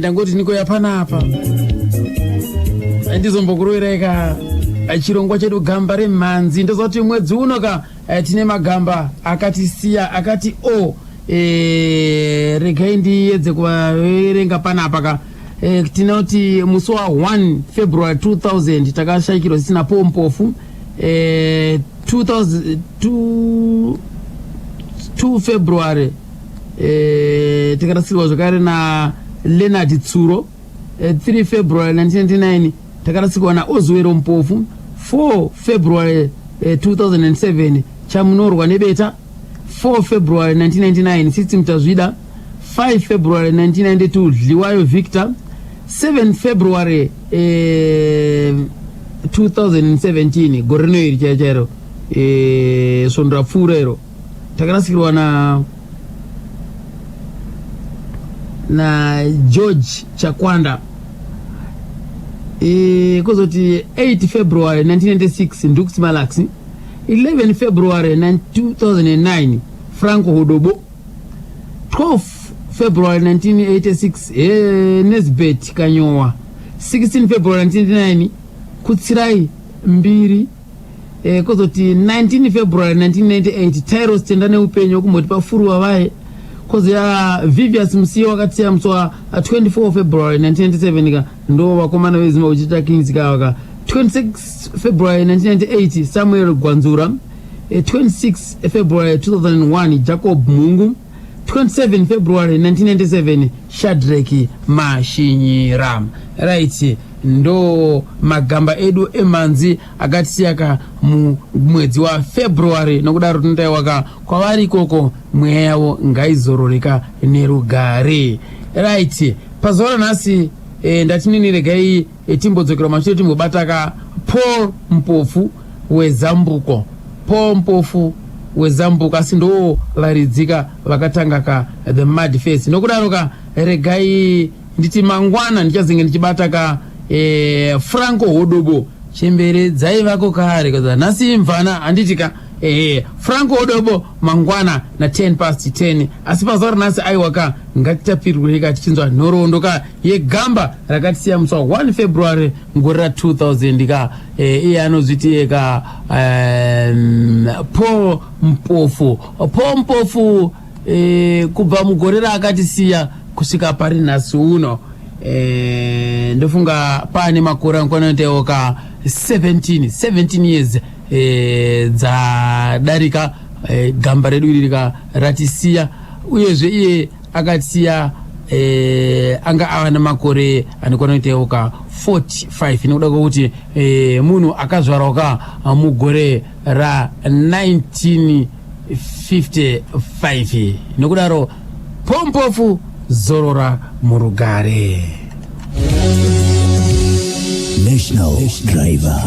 ndangoti niko yapana apa ndizombokuroereka chirongwa chedu gamba remhanzi ndozoti mwedzi uno tine magamba akatisiya akati regai ndiyedze kuvaverenga panapa tinoti musi wa 1 February 2000 takashayikirwa zisina pompofu 2 February takarasirwa zvakare na Leonard Tsuro. 3 February 1999 takarasirwa na Ozuero Mpofu. 4 February 2007 chamunorwa nebeta. 4 February 1999 System Tazwida. 5 February 1992 Liwayo Victor. 7 February 2017 Gornoir Chachero Sondra Furero takarasikirwa na George Chakwanda. Kozoti 8 February 1996 Ndux Malaxi. 11 February 2009 Franco Hodobo. 12 February 1986 Nesbet Kanyowa. 16 February 1999 Kutsirai Mbiri. Kozoti 19 February 1998 Tyros Tendane Upenyo kumoti pafuruwa vae. Kozi ya Vivius Msio wakati ya mswa 24 February 1997 ndo wakomana wezima ujita Kings waka. 26 February 1998 Samuel Gwanzura. 26 February 2001 Jacob Mungu. 27 February 1997 Shadraki Mashinyiram. Right, ndo magamba edu emanzi akatisiyaka mwedzi wa February nokudaro tindaiwaka kwavari koko mweya yavo ngaizororeka nerugare. Right, pazuva nasi ndatinini regai timbodzokera mashure timbobataka Paul Mpofu weZambuko. Paul Mpofu weZambuko asi ndo varidzika vakatanga The Mad Face. Nokudaro regai nditi mangwana ndichazinge ndichibataka Franco Hodobo chembere dzaivako kare kaza nasi mvana anditika Franco Hodobo mangwana na 10 past 10 asi pazuva nasi aiwaka ngatitapirurika tichinzwa nhoroondo yegamba rakatisiya musi wa 1 February ngore ra 2000 iye anozviti Paul Mpofu. Paul Mpofu kubva mugore raakatisiya kusvika pari nhasi uno ndofunga pane makore anokwananteoka 17 years dzadarika gamba redu iri ratisiya uyezve iye akatisiya anga ava namakore anokwananteoka 45 nekuda kwekuti munhu akazvarwa mugore ra 1955 nokudaro Paul Mpofu zorora murugare. National Driver.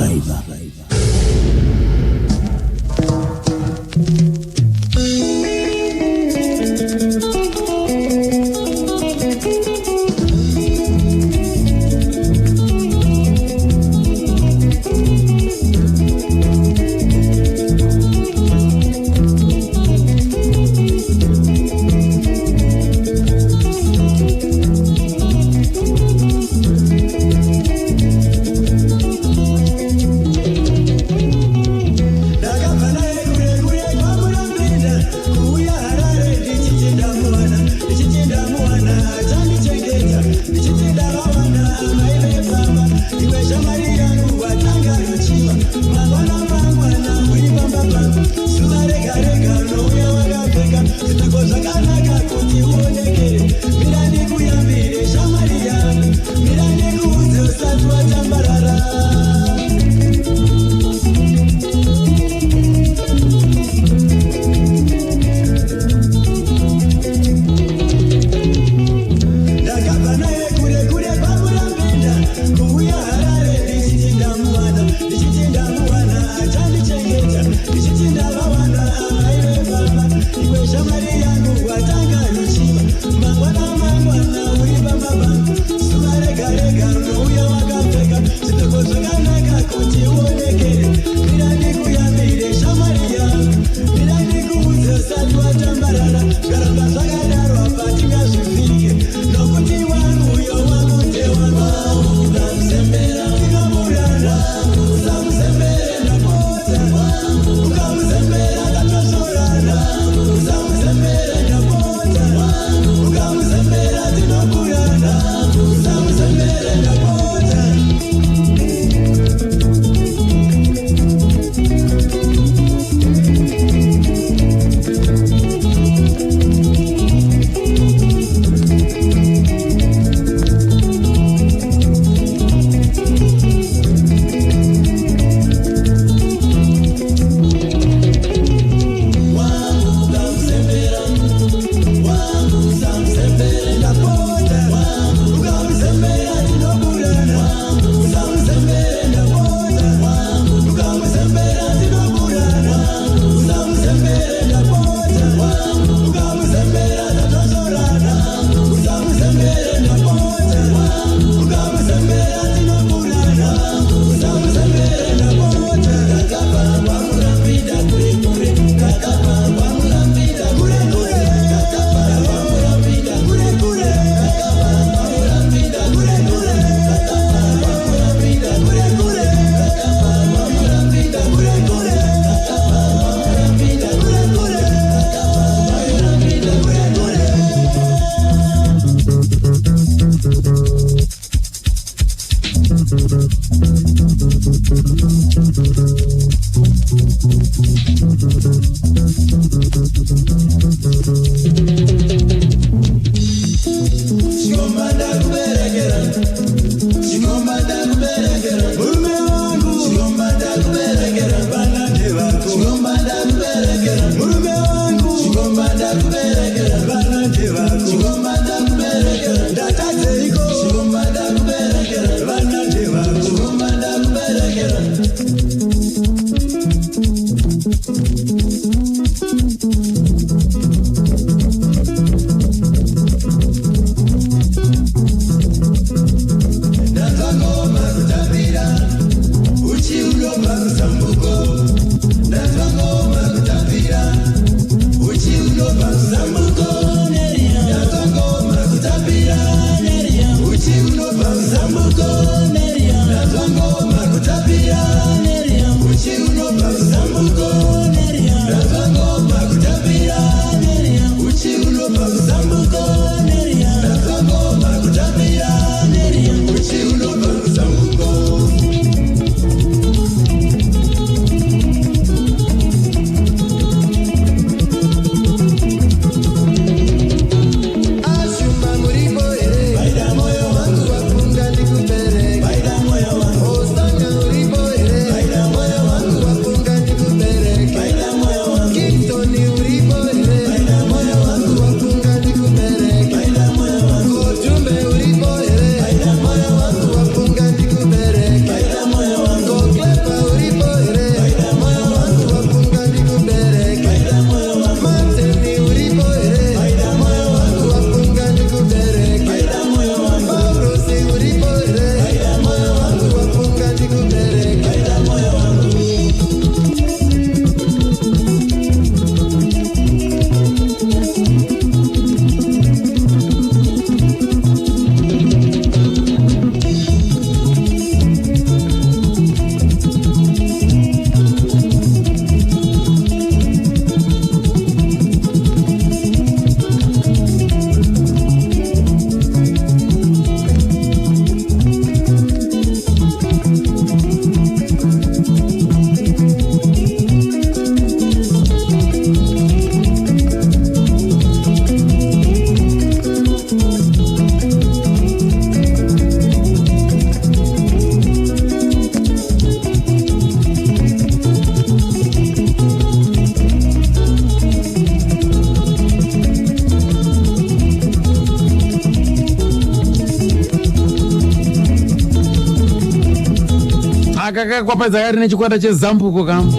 akakakwapedza kari nechikwata chezambuko kam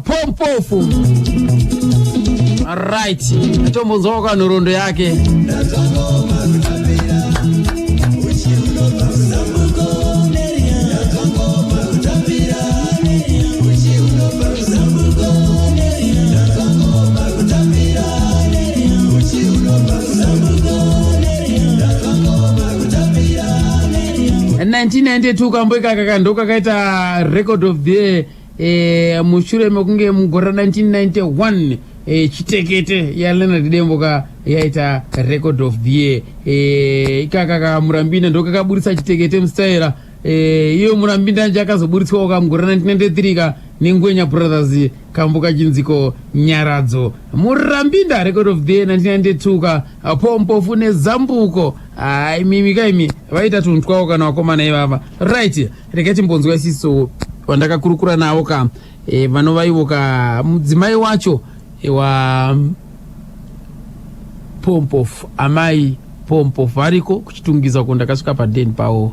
pompofu. Right, atombonzwa kwa nhoroondo yake. In 1992 kamboika kakandoka kaita record of the year mushure mekunge mugore 1991 chitekete ya Leonard Demboka yaita record of the year. Ikaka Murambina ndoka kaburisa chitekete mstaira. Iyo Murambina jakazoburitswa ka mugore 1993 nengwenya brothers kamboka chinziko nyaradzo. Murambinda record of the year 1992 ka pompofu nezambuko. Mimi kaimi vaita tuntwawo kana wakomana ivava. Right, rekati mbonzwa isiso wandakakurukura nawo ka vanovaivo ka mudzimai wacho wa pompofu, amai pompofu ariko kuchitungiza kundakasvika padeni pawo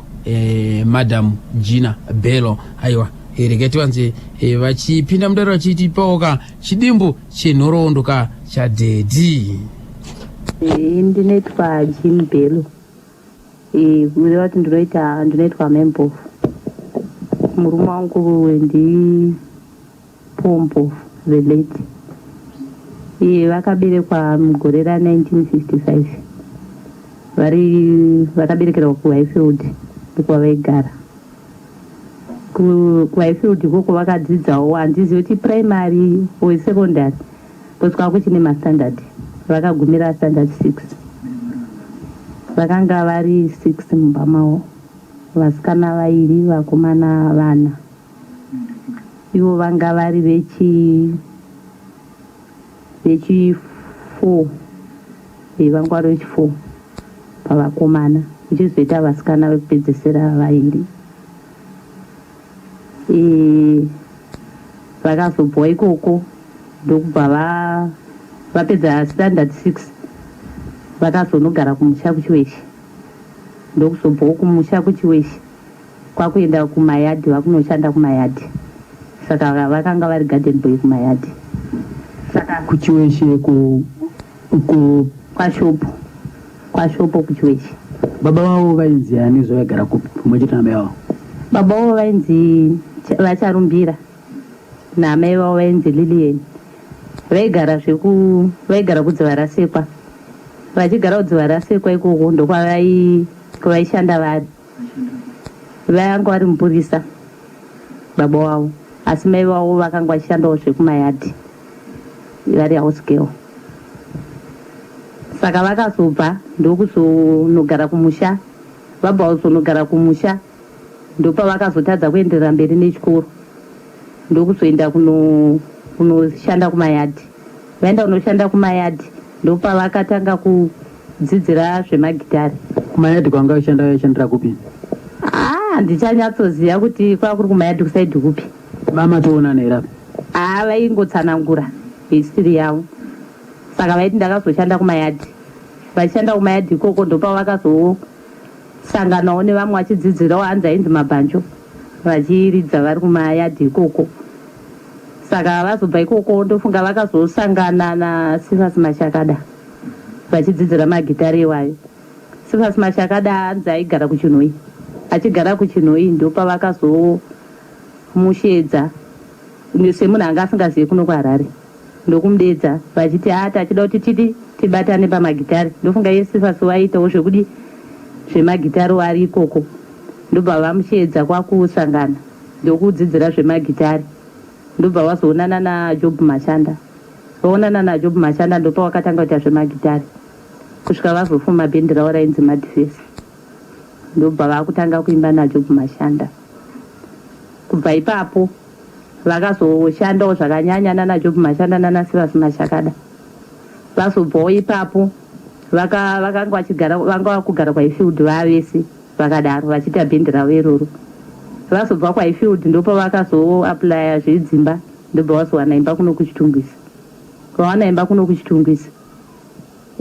Madam Gina Bello. Aiwa, rekati vanze vachipinda mudare vachitipawo ka chidimbu chenhoroondo ka chadhedhi. Ndinoitwa Gina Bello. Kureva kuti ndinoitwa mempofu. Murume wangu ndi pompofu the late. Vakaberekwa mugore ra 1955. Vakaberekerwa kuHighfield kwavaigara. kuHighfield ikoko vakadzidzawo handizivi kuti primary or secondary kusvika kuchine mastandard. Vakagumira standard 6. Vakanga vari 6 mumba mavo, vasikana vairi vakomana vana. Ivo vanga vari vechi 4, vanga vari vechi 4 pavakomana, ichizoita vasikana vekupedzesera vairi. Vakazobva ikoko ndokubva vapedza standard 6 vakazonogara kumusha kuchiweshi. Ndokuzobvawo kumusha kuchiweshi kwakuenda kumayadhi, vakunoshanda kumayadhi. Saka vakanga vari garden boy kumayadhi. Saka Kuchiweshi kwashopo kuchiweshi. baba vavo vainzi ani zvavagara kupi pamwechete namai vavo? Baba vavo vainzi Vacharumbira namai vavo vainzi Lilian. Vaigara kudziva rasekwa. Vachigara kudziva rasekwa ikoko ndokwavaishanda vari. Vanga vari mupurisa baba vavo, asi mai vavo vakanga vachishandawo zvekumayadhi vari house girl. Saka vakazobva ndokuzonogara kumusha. Vabva kuzonogara kumusha ndopavakazotadza kuenderera mberi nechikoro, ndokuzoenda kunoshanda kumayadhi. Vaenda kunoshanda kumayadhi ndopavakatanga kudzidzira zvemagitari. Kumayadhi kwanga vaishandira kupi? Handichanyatsooziva kuti kwakuri kumayadhi kusaidhi kupi. Vamatoonana here? Vaingotsanangura history yavo. Saka vaiti ndakazoshanda kumayadhi. Vachishanda kumayadhi ikoko ndopavakazosanganawo nevamwe vachidzidzirawo hanzi ainzi mabhanjo, vachiridza vari kumayadhi ikoko. Saka vazobva ikoko ndofunga vakazosangana naSifas Mashakada vachidzidzira magitari iwayo. Sifas Mashakada hanzi aigara kuChinhoi. Achigara kuChinhoi ndopavakazomushedza semunhu anga asingazivi kuno kuHarare. Ndokumudedza vachiti tachida kuti tibatane pamagitari. Ndofunga Sifas waitawo zvekudi zvemagitari wari ikoko. Ndobva vamushedza kwakusangana ndokudzidzira zvemagitari. Ndobva wazoonana naJob Mashanda. Vaonana naJob Mashanda ndopavakatanga kuita zvemagitari kusvika vazofuma bhendi ravo rainzi Madface. Ndobva vakutanga kuimba naJob Mashanda. Kubva ipapo vakazoshandawo zvakanyanya naJob Mashanda naSifas Mashakada. Vazobvawo ipapo vanga vakugara kwaHighfield vavese vakadaro vachiita bhendi ravo iroro. Vazobva kwaHighfield ndopavakazoaplaya zvedzimba, ndobva vazowana imba kuno kuChitungwizi. Kwawana imba kuno kuChitungwizi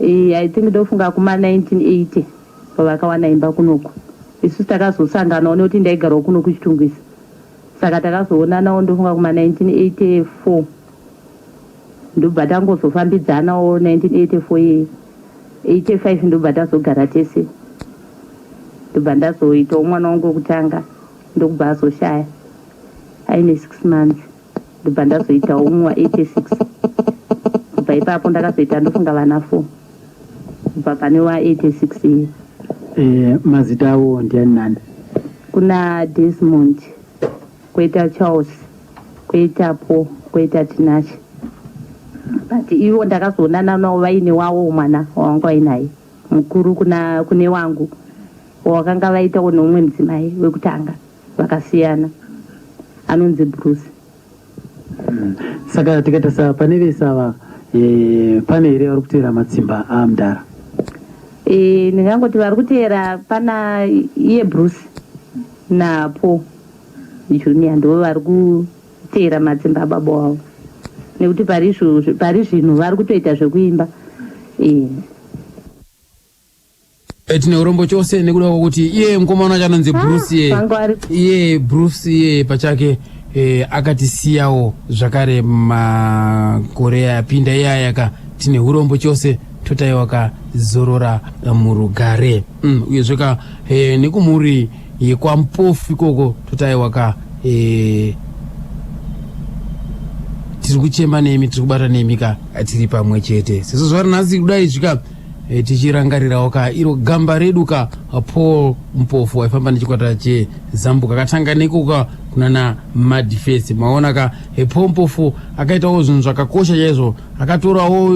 I think ndofunga kuma 1980 pavakawana imba kunoko. Isu takazosanganawo nekuti ndaigarawo kuno kuChitungwizi. saka takazoonanawo ndofunga kuma 1984 ndobva tangozofambidzanawo 1984 85 ndobva tazogara tese ndobva ndazoitawo mwana wangu wekutanga ndokubva azoshaya aine 6 months ndobva ndazoitawo umwe wa86 kubva ipapo ndakazoita ndofunga vana 4 kubva pane wa86 mazita avo ndiani nani? kuna Desmond, kwoita Charles, kwoita Paul, kwoita Tinashe. But ivo ndakazoonana navo vaine wavo mwana wanga vainaye mukuru kune wangu wakanga vaitawo neumwe mudzimai wekutanga vakasiyana anonzi Bruce. Saka tikatasa pane vese ava pane here vari kuteera matsimba aMudhara? Ndingangoti vari kuteera pana iye Bruce naPaul Junior ndo vari kuteera matsimba ababa wavo nekuti pari zvinhu vari kutoita zvekuimba. Tine urombo chose nekuda kwokuti iye mukomana wacho anonzi Bruce iye Bruce iye pachake akatisiyawo zvakare makore apinda iyayaka. Tine urombo chose totaiwa kazorora murugare uyezve nekumhuri yekwaMpofu ikoko totaiwa tiri kuchema nemi, tiri kubata nemi tiri pamwe chete. Seso zvari nhasi kudai zvika tichirangarirawo iro gamba redu Paul Mpofu aifamba nechikwata cheZambuka akatanga nekoko kunana Madifesi. Maona Paul Mpofu akaitawo zvinhu zvakakosha chaizvo. Akatorawo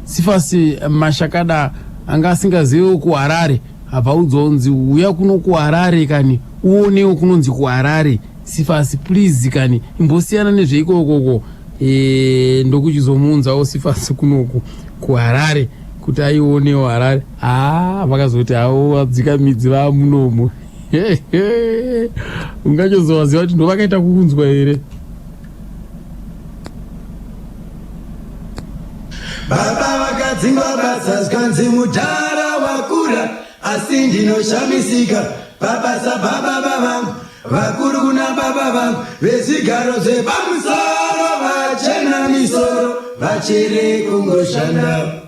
Sifasi Mashakada anga asingaziviwo kuHarare abvaudzonzi uya kuno kuHarare kani uonewo kunonzi kuHarare. Sifasi please kani imbosiyana nezveikokoko ndokuchizomunzawo Sifasi kunoku kuHarare kuti aionewo Harare. Vakazoti havo vadzika midzi vamunomo. Ungachozovaziva kuti ndovakaita kuunzwa here. Baba vakadzingwa basa zvanzi Mudhara wakura asi ndinoshamisika babasa baba vavangu vakuru kuna baba vangu vezvigaro zvepamusoro vachena misoro vachiri kungoshanda.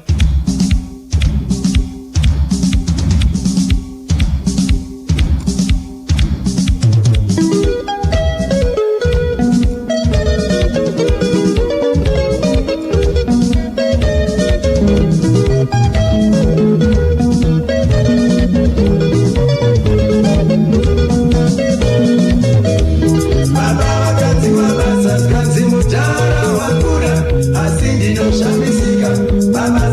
Baba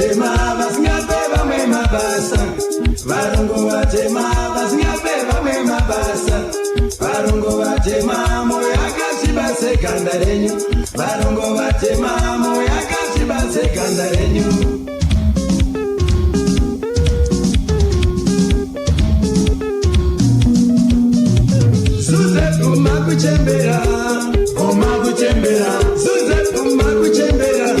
vatema vasingape vamwe mabasa varongo vatema vasingape vamwe mabasa varongo vatema moyo yakasviba seganda renyu varongo vatema moyo yakasviba seganda renyu Suze kuma kuchembera Suze kuma kuchembera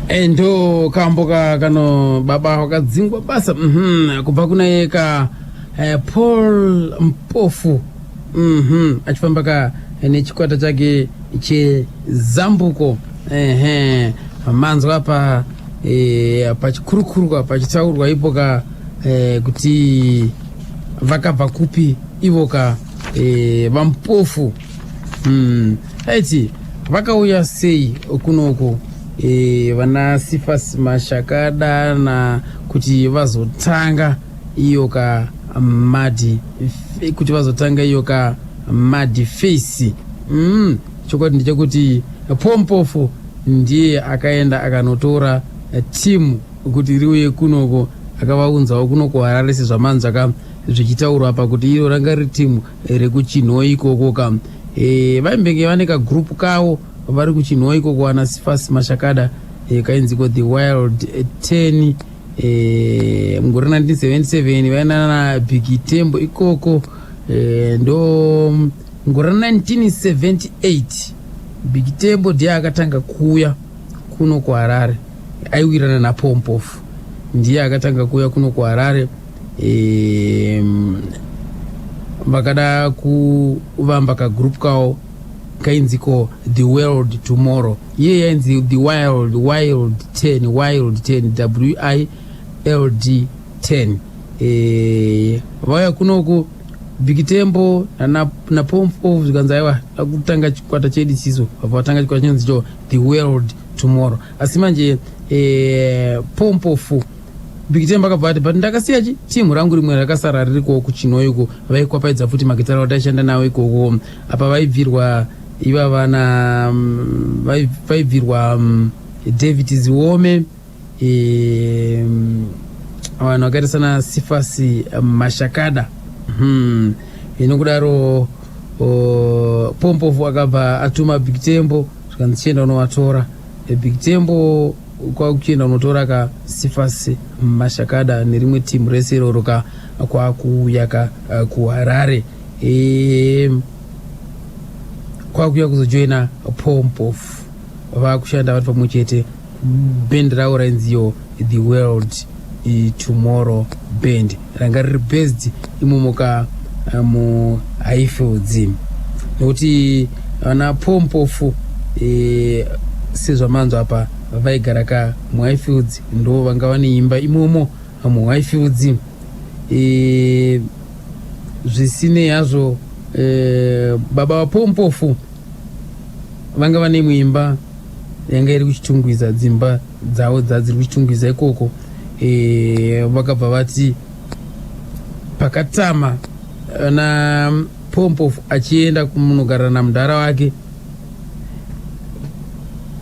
endo kamboka kano baba wakadzingwa basa kubva kuna yeka Paul Mpofu achifamba ka nechikwata chake chezambuko manzwa apa pachikurukuru pachitaurwa ipoka kuti vakabva kupi ivoka vampofu aiti vakauya sei kunoko vana Sifas Mashakada na kuti vazotanga iyo ka mad face chokwadi ndechekuti Pompofu ndiye akaenda akanotora timu kuti riuye kunoko akavaunzawo kunoko Harare sezvamanzwa zvichitaurwa apa kuti iro ranga riri timu rekuchinho ikoko ka vaimbenge vane kagroup kawo vari kuchinho ikoko vana Sifas Mashakada kainziko The Wild 10 mugore 1977 vainana Big Tembo ikoko ndo mugore 1978 Big Tembo ndiye akatanga kuuya kuno kuHarare aiwirana naPompofu ndiye akatanga kuuya kuno kuHarare vakada kuvamba kagroup kawo kainziko The World Tomorrow iye yainzi The Wild 10 WILD 10 vauya kunoku Big Tembo na Pompofu zvikanzi aiwa akutanga chikwata chedu chiso vatanga chikwata chinonzi cho The World Tomorrow asi manje Pompofu Big Tembo akabva ati but ndakasiya timu rangu rimwe rakasara ririko kuchinho iko vaikwapaidza futi magitara wataishanda nawo ikoko apa vaibvirwa iva vana vaibvirwa David Ziwome vanhu vakaita sana Sifas Mashakada inokudaro Pompofu akabva atuma Big Tembo zvikanzi chienda unovatora Big Tembo kwakuchienda unotora ka Sifas Mashakada nerimwe timu rese iroro kwakuuya kuHarare kwakuuya kuzojoina Pompofu vakushanda vari pamwe chete band ravo rainziyo The World Tomorrow band ranga riri based imomoka muHighfields nekuti vana Pompofu sezvamanzwa apa vaigara ka muHighfields ndo vanga vane imba imomo muhighfields zvisinei hazvo baba vapompofu vanga vane muimba yanga iri kuchitungwiza dzimba dzavo dzadziri kuchitungwiza ikoko vakabva vati pakatama na pompofu achienda kumunogara namudhara wake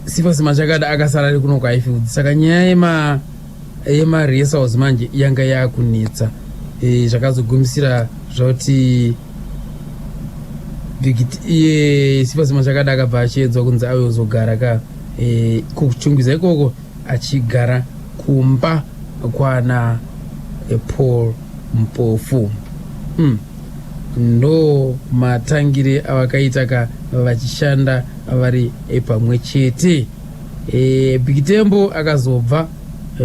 Sifas Machakada akasara ari kuno kwaIfields. Saka nyaya yemaresaus manje yanga yakunetsa zvakazogumisira zvoti Sifas Machakada akabva achiedzwa kunzi ayozogara kuchungwiza ikoko achigara kumba kwana Paul Mpofu. Ndo matangire avakaita vachishanda vari pamwe chete. Big Tembo akazobva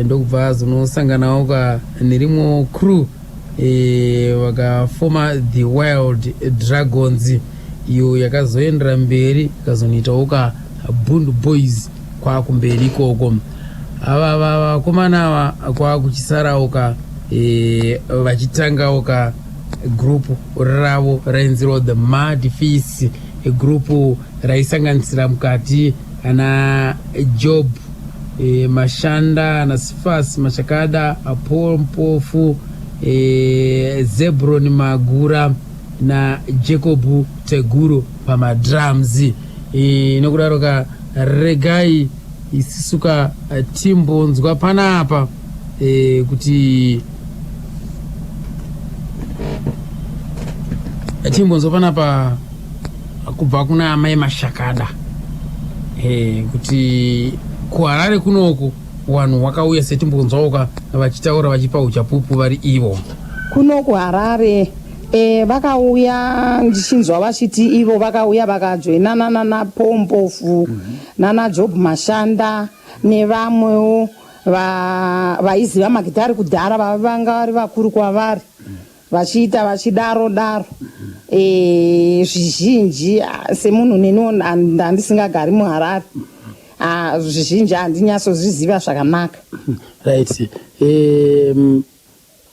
ndokubva azonosanganawo nerimwe crew vakafoma The Wild Dragons iyo yakazoendera mberi ikazonitawo Bund Boys kwakumberi ikoko. Ava vakomana ava kwakuchisarawo vachitangawo group ravo rainzirwa The Mad Face, group raisanganisira mukati ana Job Mashanda, ana Sifas Machakada, Paul Mpofu, Zebron Magura na Jacob Teguro pamadrums. Nokudaro regai isisuka timbonzwa panapa kuti timbonzwa panapa kubva kuna amai Mashakada kuti kuHarare kunoku vanhu vakauya setimbonzwawo vachitaura vachipa uchapupu vari ivo kuno kuHarare. Vakauya ndichinzwa vachiti ivo vakauya vakajoinana na Pompofu nana Job Mashanda nevamwewo vaiziva magitari kudhara vanga vari vakuru kwavari vachiita vachidaro zvizhinji semunhu neniwo handisingagari muHarare zvizhinji handinyasozviziva zvakanaka. Right.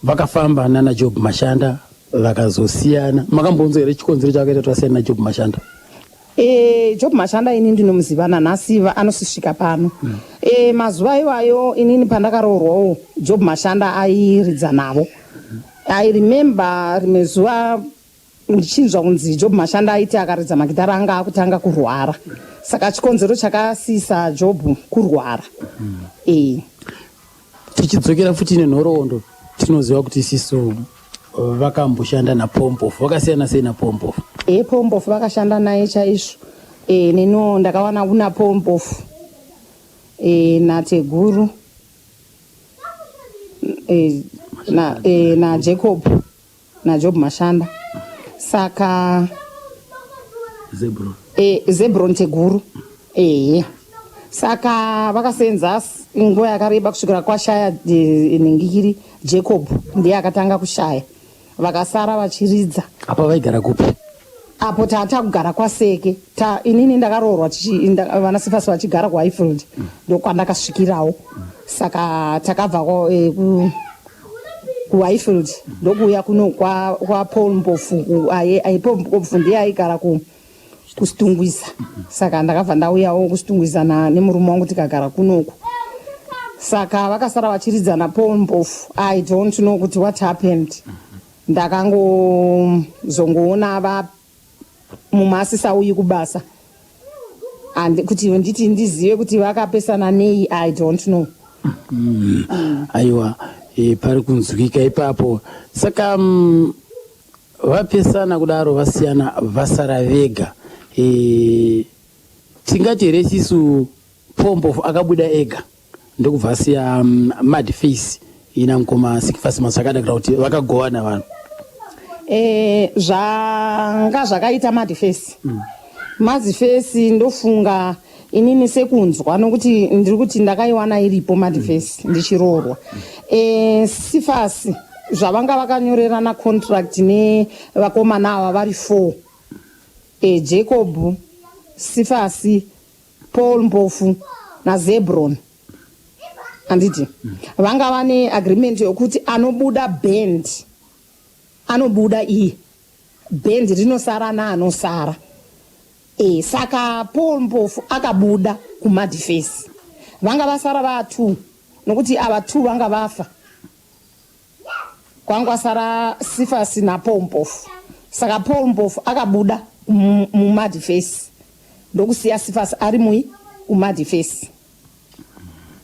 Vakafamba nana Job Mashanda vakazosiyana. Makambonzo here chikonzero chakaita twasiyana na Job Mashanda? Job Mashanda ini ndinomuziva nanhasi anosisvika pano. Mazuva iwayo inini pandakaroorwawo Job Mashanda airidza navo. I remember rimwe zuva ndichinzwa kunzi Job Mashanda aiti akaridza magitara anga akutanga kurwara. Saka chikonzero chakasisa Job kurwara. Tichidzokera futi nenhoroondo tinoziva kuti isiso vakamboshanda naPompofu. Vakasiyana sei naPompofu? Pompofu vakashanda naye chaizvo. Neno ndakawana kuna Pompofu naTeguru na Jacob na Job Mashanda. Saka Zebron Teguru. Saka vakasenza nguva yakareba kusvikira kwashaya nengikiri Jacob ndiye akatanga kushaya. Vakasara vachiridza. Apa vaigara kupi? Apo tata kugara kwaSeke. Inini ndakaroorwa vana Sifas vachigara kuHighfield. Ndokwandakasvikirawo. Saka takabva kuHighfield ndokuuya kuno kwaPaul Mpofu. Paul Mpofu ndiye aigara kusitungwiza. Saka ndakabva ndauyawo kusitungwiza nemurume wangu tikagara kunoku. Saka vakasara vachiridza naPaul Mpofu. I don't know kuti what happened. Ndakangozongoona mumasisa uyu kubasa. Kuti nditi ndizive kuti vakapesana nei, I don't know. Aiwa, pari kunzwika ipapo. Saka vapesana kudaro vasiyana vasara vega. Tingati here isusu Pompofu akabuda ega ndokuvhasiya Mad Face ina mukoma Sifas Machakada kuti vakagowana vanhu. Zvanga zvakaita Mad Face. Mad Face ndofunga inini sekunzwa nokuti ndiri kuti ndakaiwana iripo Mad Face ndichiroorwa. Sifas zvavanga vakanyorerana contract nevakomana ava vari 4. Jacob, Sifas, Paul Mpofu na Zebron. handiti vanga vane agreement yokuti anobuda band anobuda iye band rinosara naanosara saka Paul Mpofu akabuda kumadifesi vanga vasara va2 nokuti ava 2 vanga vafa kwanga sara Sifas naPaul Mpofu saka Paul Mpofu akabuda mumadifesi ndokusiya Sifas ari kumadifesi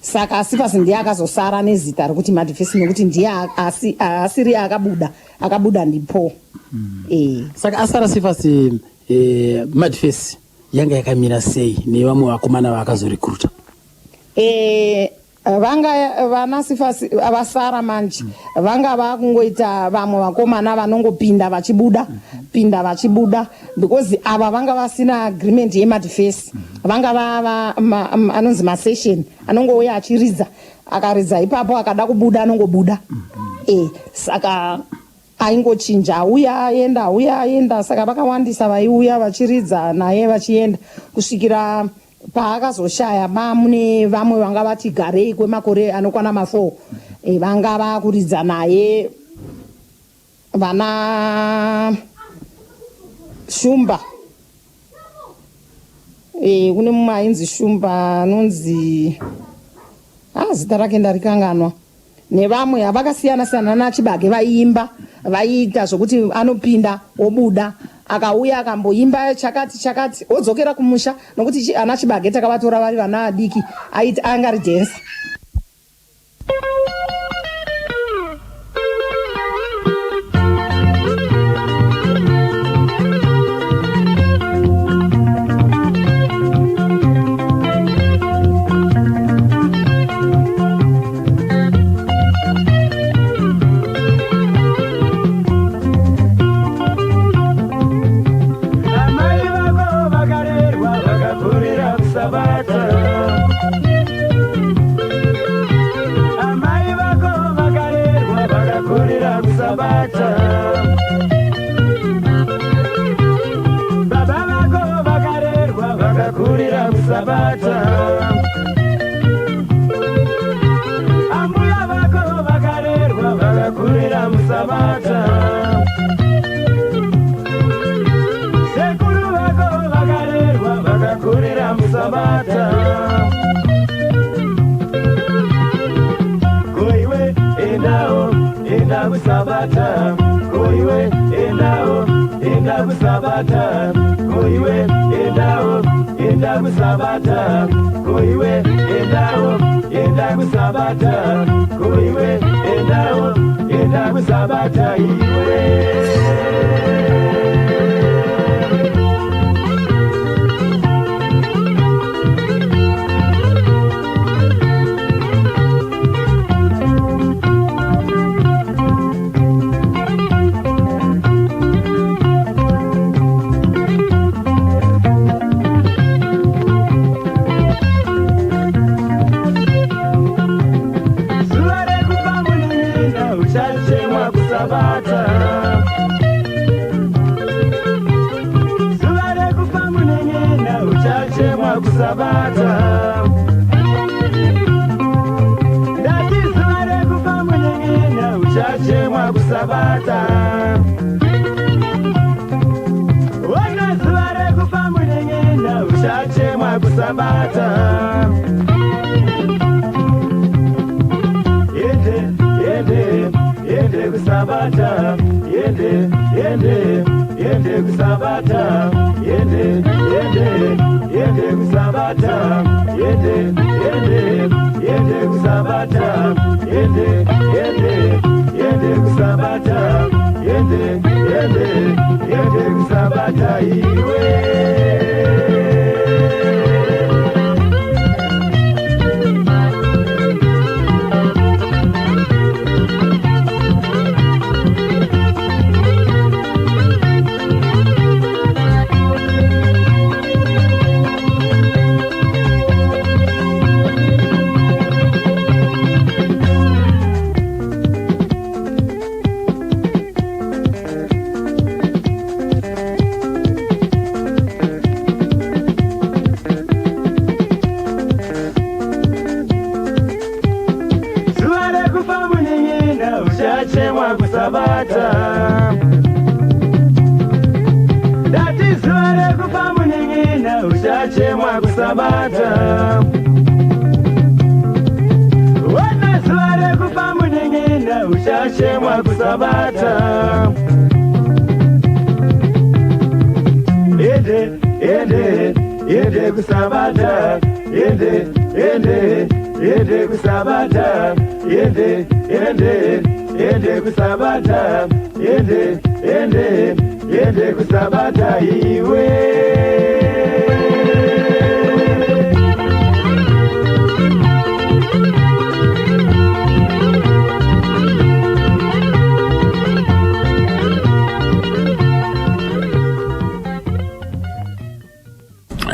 saka Sifas ndiye akazosara nezita rekuti madifesi nokuti ndiye asiri akabuda ndipo saka asara Sifas madifesi yanga yakamira sei nevamwe vakomana vaakazorikruta vanga vana Sifas vasara manje vanga vakungoita vamwe vakomana vanongopinda vachibuda because ava vanga vasina agreement yemadifesi vanga anonzi masession anongouya achiridza akaridza ipapo akada kubuda anongobuda saka aingochinja auya aenda saka vakawandisa vaiuya vachiridza naye vachienda kusvikira paakazoshaya mune vamwe vanga vati garei kwemakore anokwana ma4 vanga vakuridza naye vana Shumba kune mumwe ainzi Shumba anonzi zita rake ndarikanganwa nevamwe havakasiyana naChibage vaiimba vaiita zvokuti anopinda obuda akauya akamboimba chakati odzokera kumusha nokuti ana Chibage takavatora vari vana adiki aiti angari dhensa uchachemwa kusabata. Dati zuwa rekufa muning'ina uchachemwa kusabata. Wana zuwa rekufa muning'ina uchachemwa kusabata. Ende kusabata. Ende kusabata. Ende kusabata. Ende kusabata iwe.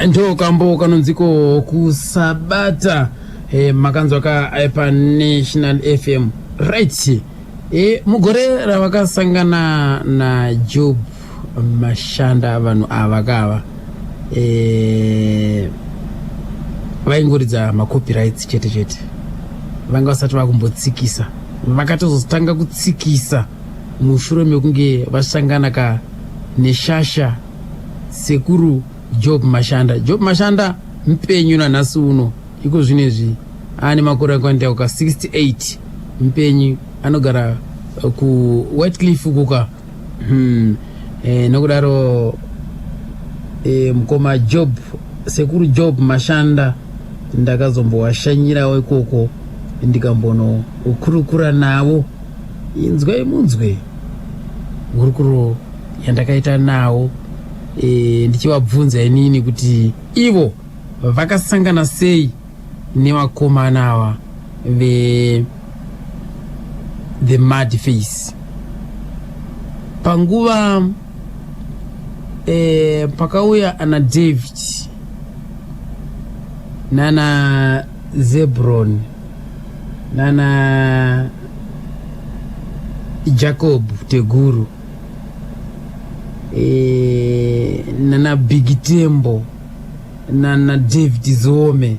ndo kambo kanonziko kusabata makanzwa ka pa National FM right. Mugore ravakasangana na Job Mashanda vanhu ava kava vaingoridza macopyrights chete vanga vasati vakumbotsikisa, vakatozotanga kutsikisa mushure mekunge vasangana ka neshasha sekuru Job Mashanda. Job Mashanda mpenyu na nhasi uno iko zvinezvi ane makore akaenda ka 68 mpenyu, anogara ku Whitecliff kuka nokudaro mukoma Job sekuru Job Mashanda ndakazombowashanyirawo ikoko ndikambono ukurukura navo. Inzwai munzwe gurukuro yandakaita nawo ndichivabvunza inini kuti ivo vakasangana sei nevakomana ava the mad face panguva pakauya ana David nana Zebron nana Jacob Teguru nana Big Tembo nana David Zome.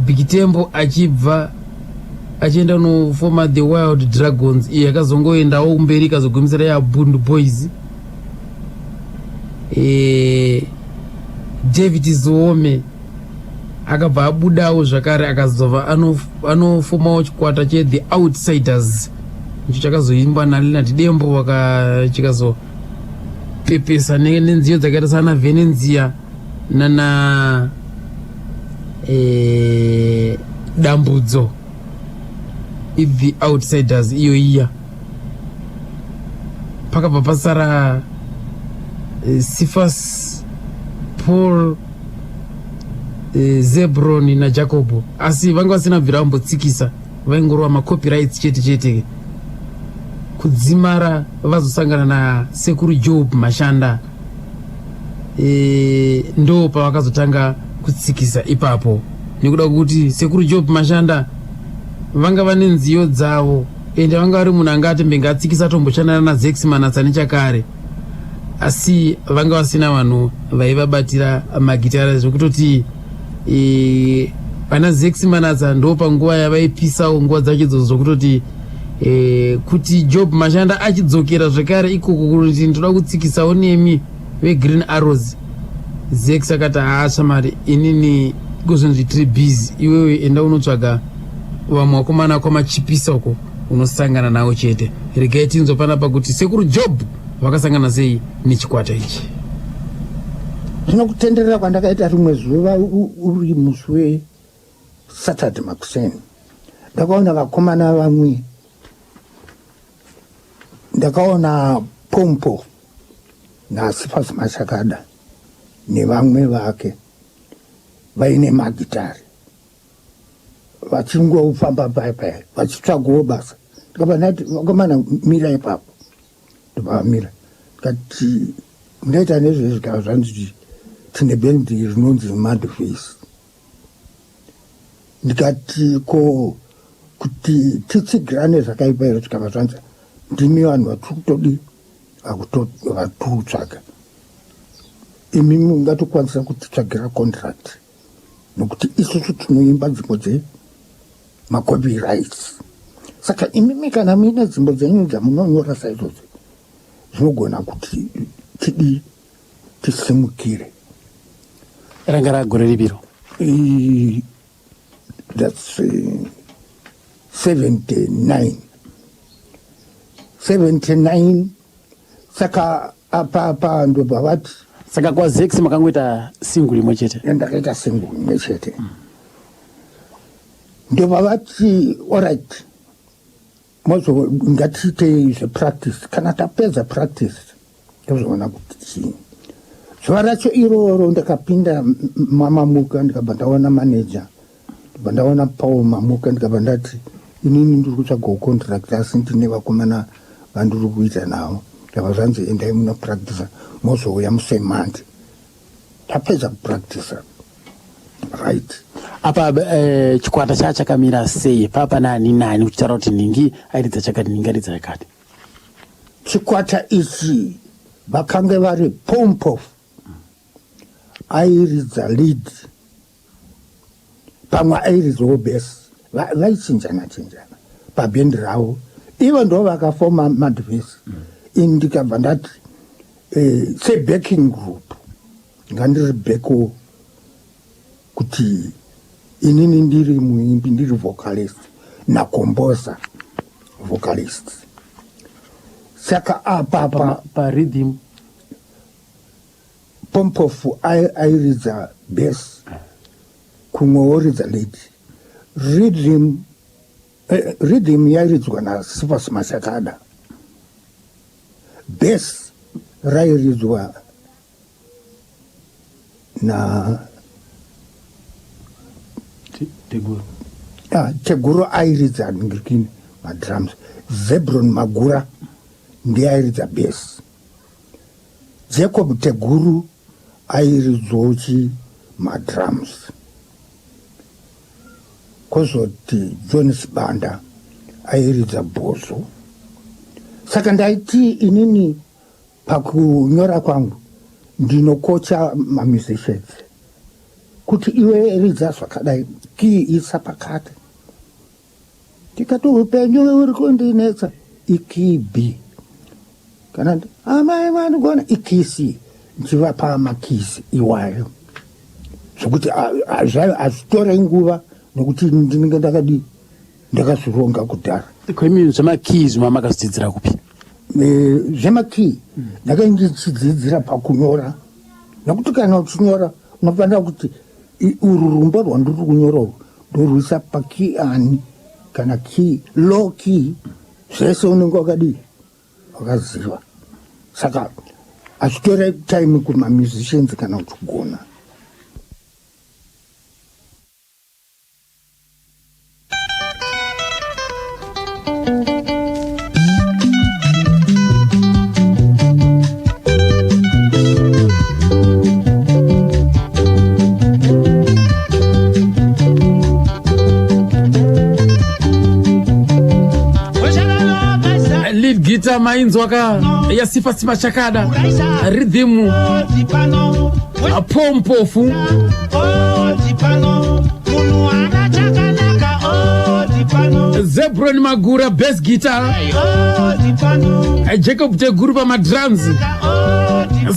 Big Tembo achibva achienda nofoma the Wild Dragons iye akazongoendawo kumberi kazogumisira ya Bund Boys. David Zome akabva abudawo zvakare akazova anofomawo chikwata che The Outsiders, icho chakazoimbwa naLeonard Dembo wakachikazo pepesa nenziyo dzakaita sana Venenzia nana Dambudzo. The Outsiders iyo iya pakabva pasara Sifas Paul Zebron na Jacobo, asi vanga vasina bvira vambotsikisa, vaingorova macopyrights chete kudzimara vazosangana na sekuru Job Mashanda. Ndo pavakazotanga kutsikisa ipapo nekuda kuti sekuru Job Mashanda vanga vane nziyo dzavo ende vanga vari munhu anga atembenga atsikisa tomboshandana na Zexmanats nechakare, asi vanga vasina vanhu vaivabatira magitara zvekutoti vana Zexmanats ndo panguva yavaipisawo nguva dzacho zvokutoti kuti Job Mashanda achidzokera zvekare ikoko kuti ndoda kutsikisawo nemi veGreen Arrows. Zex akati haashamari inini kuzvinzi tiri busy, iwewe enda unotsvaga vamwe vakomana kwamachipisa uko unosangana nawo chete. Regai tinzopana pakuti sekuru Job vakasangana sei nechikwata ichi. Zvinokutenderera kwandakaita rimwe zuva uri musi weSaturday makuseni, ndakaona vakomana vamwe, ndakaona Pompo naSifas Mashakada nevamwe vake vaine magitari vachingofamba paipai vachitsvagawo basa. Ndikabva ndati vakomana mira ipapo, ndopavamira ndikati ndaita nezvezvigaro zvanzi tine bendi rinonzi Mad Face. Ndikati ko kuti titsigirane zvakaipa here, tikabva zvanzi ndimi vanhu vatiri kutodi vatikutsvaga, imi mungatokwanisa kutitsvagira contract nokuti isusu tinoimba dzimbo dzemacopyrights. saka imi kana mina dzimbo dzenyu dzamunonyora saizvozvo zvinogona kuti tidi tisimukire. Ranga ragore ribiro That's 79 saka apa ndo bavati saka kwa Zex makangoita single imwe chete. Ndakaita single imwe chete. Ndo bavati alright mozo ngatiite practice kana tapedza practice tozoona kuti zuva racho iroro ndakapinda Mamuka ndikabva ndaona manager ndikabva ndaona Paul Mamuka ndikabva ndati inini ndiri kutsvaga contract asi ndine vakomana vandiri kuita navo ndabva zvanzi endai munopractice mozouya musemandi tapedza kupractice right. Apa chikwata chachakamira sei papa nani uchitaura kuti ningi airidza chakati ningi airidza yakati. Chikwata ichi vakange vari Pompof airidza lead pamwe airidzawo bass vaichinjana pabhendi ravo ivo ndo vakafoma madvesi ini ndikabva ndati sebacking group ngandiri backo kuti inini ndiri muimbi ndiri vocalist nakomboza vocalist saka apa pa rhythm Pompof airidza bass kumwe woridza lead rhythm yairidzwa naSiphas Mashakada bass rairidzwa na Teguru airidza ngirikini madrums Zebron Magura ndiye airidza bass Jacob Teguru airidzochi madrums kozoti John Sibanda airidza bhozo. Saka ndaiti inini pakunyora kwangu ndinokocha mamusicians kuti iwe ridza zvakadai ki isa pakati tikati upenyu uri kundinetsa iki B kana amai vanogona ikisi nchivapa makisi iwayo zvokuti hazvitorei nguva nokuti ndinenge ndakadi ndakazvironga kudhara. Kwemini zvemakeys mamakadzidzira kupi? Zvemakey ndakange ndichidzidzira pakunyora nokuti kana uchinyora unofanira kuti uru rumbo rwandiri kunyora ndorwisa pakey ani kana key low key zvese unenge wakadi wakaziva. Saka hazvitorei time kumamusicians kana uchigona. Guitar mainzwaka ya Siphas Mashakada rhythm Pompof Zebron Magura bass guitar Jacob Teguru pa madrums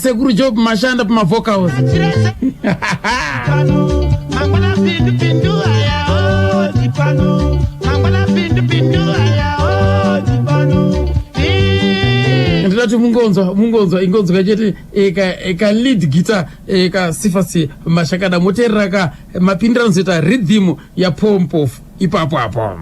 Seguru Job Mashanda pa vocals. Ndati mungonzwa ingonzwa kachete eka lead guitar eka Siphas Mashakada moterera ka mapindira nzeta rhythm ya Pompof ipapo apo.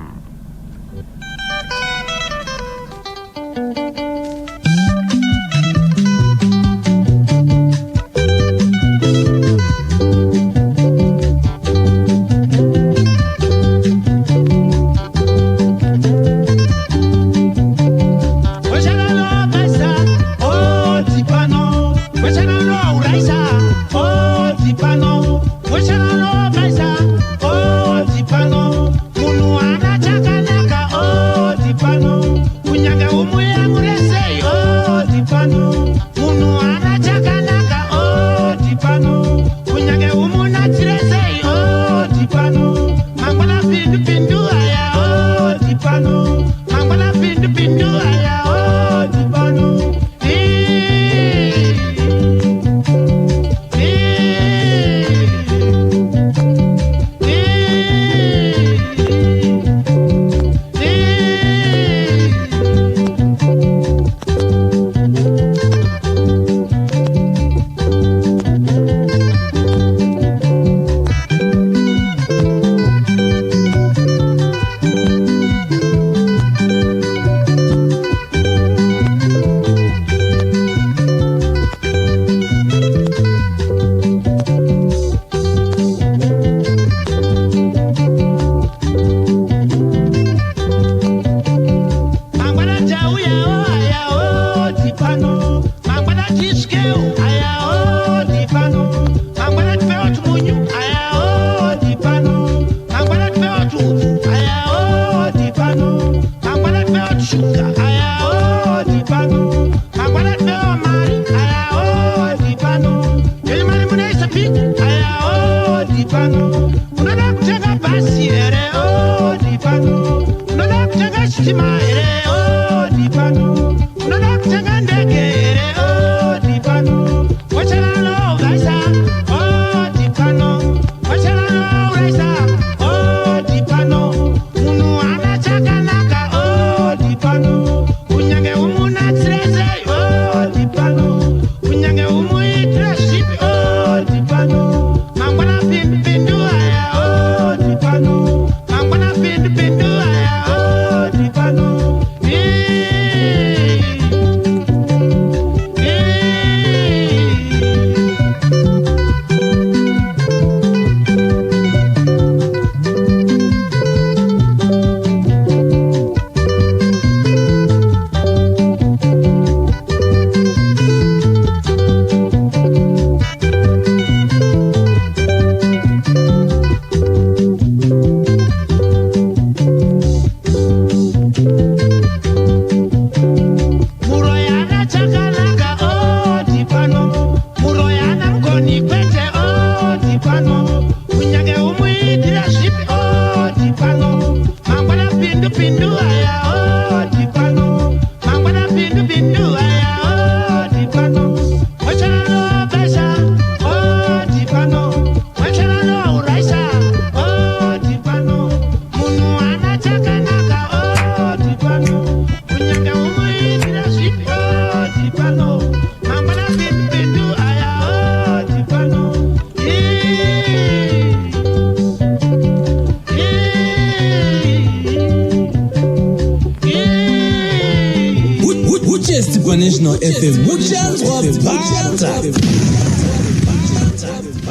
National FM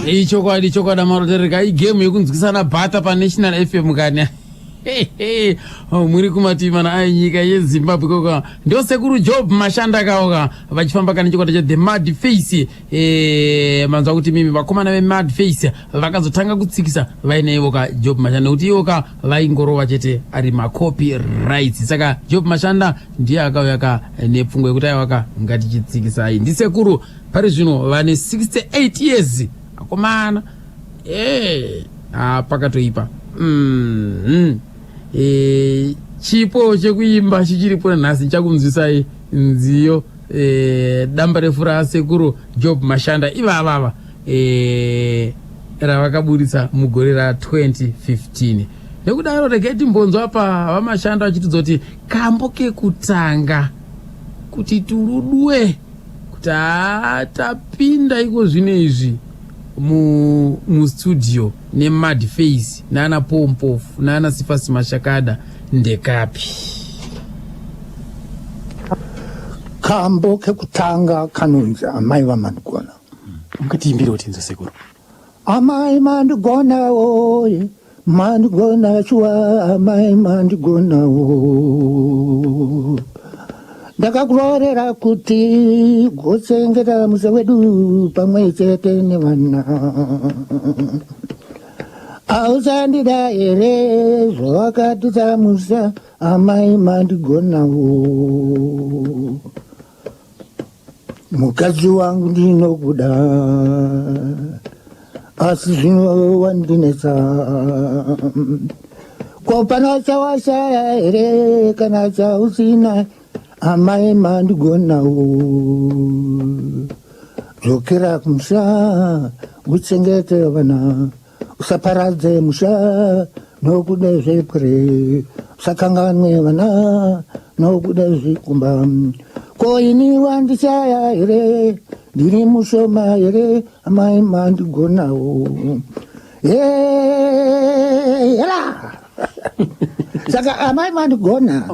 ichokwadi marotereka igame yekunzwikisana bhata paNational FM kanya muri kumativi mana ainyika yeZimbabwe koka ndio sekuru Job Mashanda kaoka vachifamba kana chikwata cha The Mad Face manzwa kuti mimi vakomana ve Mad Face vakazotanga kutsikisa vainevo ka Job Mashanda kuti iwoka vaingorova chete ari macopyrights saka Job Mashanda ndiye akauya ka nepfungwa yekuti aiwaka ngatichitsikisai ndisekuru pari zvino vane 68 years akomana pakatoipa chipo chekuimba chichiripo nhasi chakunzwisai nziyo damba refu rasekuru Job Mashanda ivavava ravakaburitsa mugore ra 2015 nekudaro regeti mbonzo apa vamashanda vachitidza kuti kambo kekutanga kuti turudwe kuti tapinda iko zvino izvi mu studio ne Mad Face nana Pompofu nana Sifasi Mashakada ndekapi kambo kekutanga kanunza amai vamandigona ungatiimbira kuti nzo sekuru amai mandigona oye mandigona chua amai mandigona o ndakakurorera kuti gotsengera musa wedu pamwe chete nevana ausandida ere zvawakatisa musa amai mandigonawo mukadzi wangu ndinokuda asi zvino wandinetsa ko pana chawashaya ere kana chausina amai mandigonawo dzokera kumusha utsengete vana usaparadze musha nokuda zvepure usakanganwe vana nokuda zvikumba ko ini wandishaya here ndiri mushoma here amai mandigonawo hela saka amai mandigona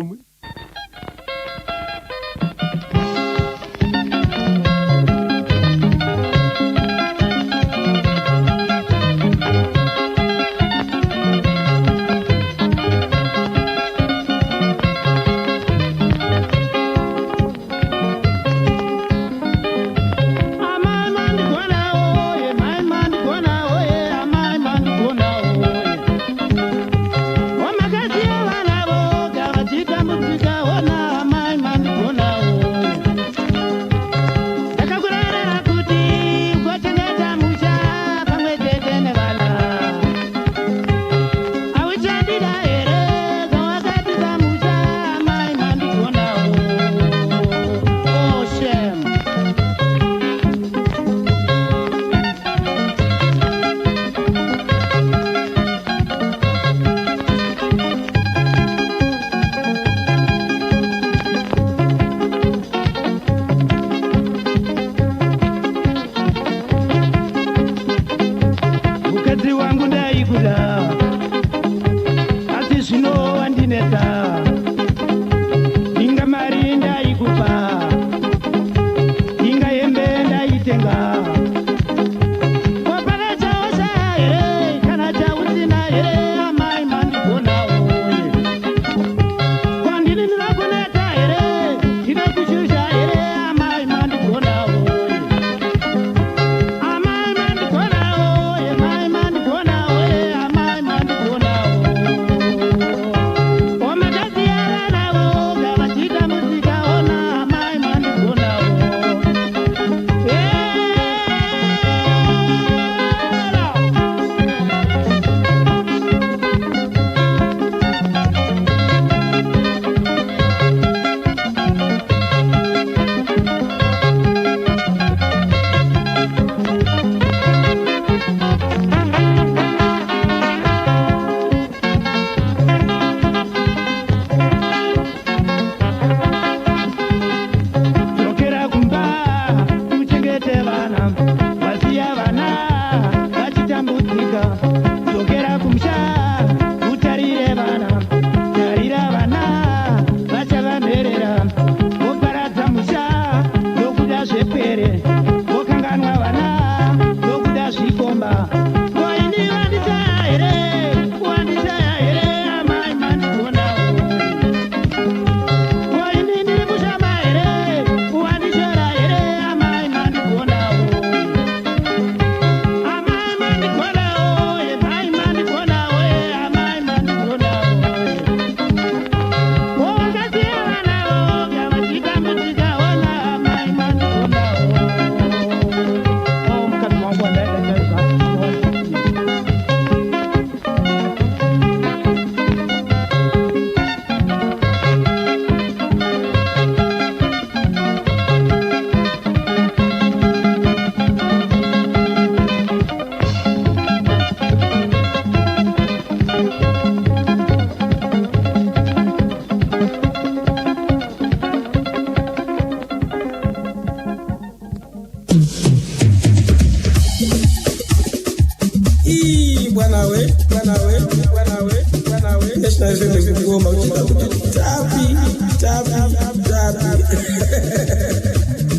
Come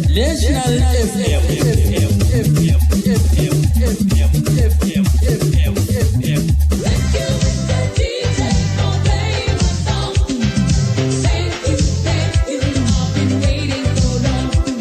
National FM.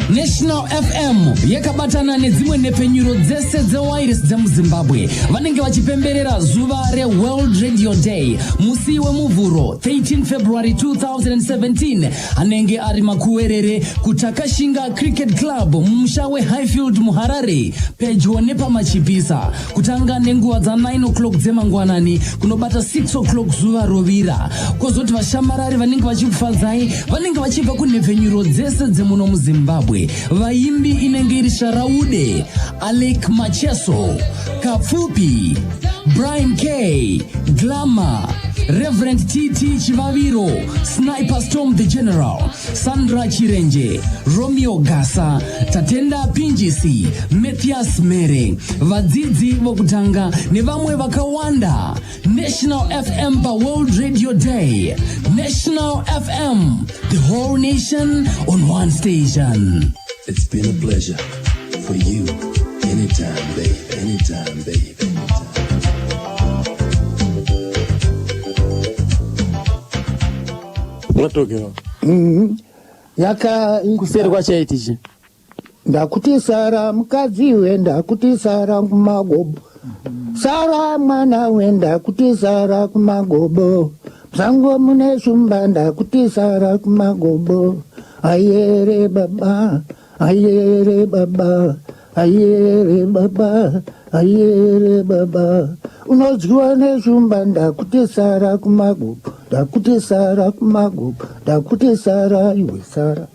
National FM yakabatana nedzimwe nepfenyuro dzese dzewairis dzemuzimbabwe vanenge vachipemberera zuva reworld radio day musi wemuvhuro 13 february 2017 anenge ari makuwerere kutakashinga cricket club mumusha wehighfield muharare pedyo nepamachipisa kutanga nenguva dza9 o'clock dzemangwanani kunobata 6 o'clock zuva rovira kwozoti vashamarari vanenge vachikufadzai vanenge vachibva kunhepfenyuro dzese dzemuno muzimbabwe vaimbi inenge iri Sharaude, Alec Macheso, Kafupi, Brian K, Glamour, Reverend TT Chivaviro, Sniper Storm the General, Sandra Chirenje, Romeo Gasa, Tatenda Pinjisi, Matthias Mere, vadzidzi vokutanga nevamwe vakawanda. National FM pa World Radio Day. National FM, the whole nation on one station. It's been a pleasure for you. Anytime, babe. Anytime, babe. Yaka kuseri kwachaitichi ndakuti Sara mukadzi wenda kuti Sara kumagobo Sara mwana wenda kuti Sara kumagobo Sango mune shumba ndakuti Sara kumagobo ayere baba ayere baba ayere baba ayere baba unozwa neshumba ndakuti Sara kumagobo ndakuti Sara kumagobo ndakuti Sara iwe Sara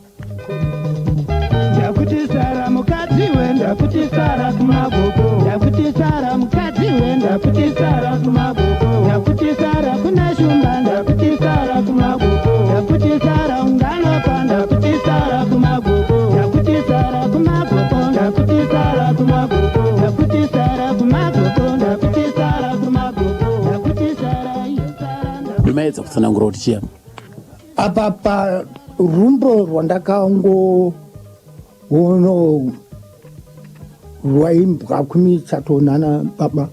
ndakuti Sara mukadzi wenda kuti Sara kumagogo ndakuti Sara mukadzi wenda kuti Sara kumagogo ndakuti Sara kuna shumba ndakuti Sara kumagogo ndakuti Sara ungano panda kuti Sara kumagogo ndakuti Sara kumagogo ndakuti Sara kumagogo ndakuti Sara kumagogo ndakuti Sara kumagogo ndakuti Sara yesara ndimaedza kutsanangura kuti chiya apa pa rumbo rwandakaongo uno rwaimbwa kumichatonana baba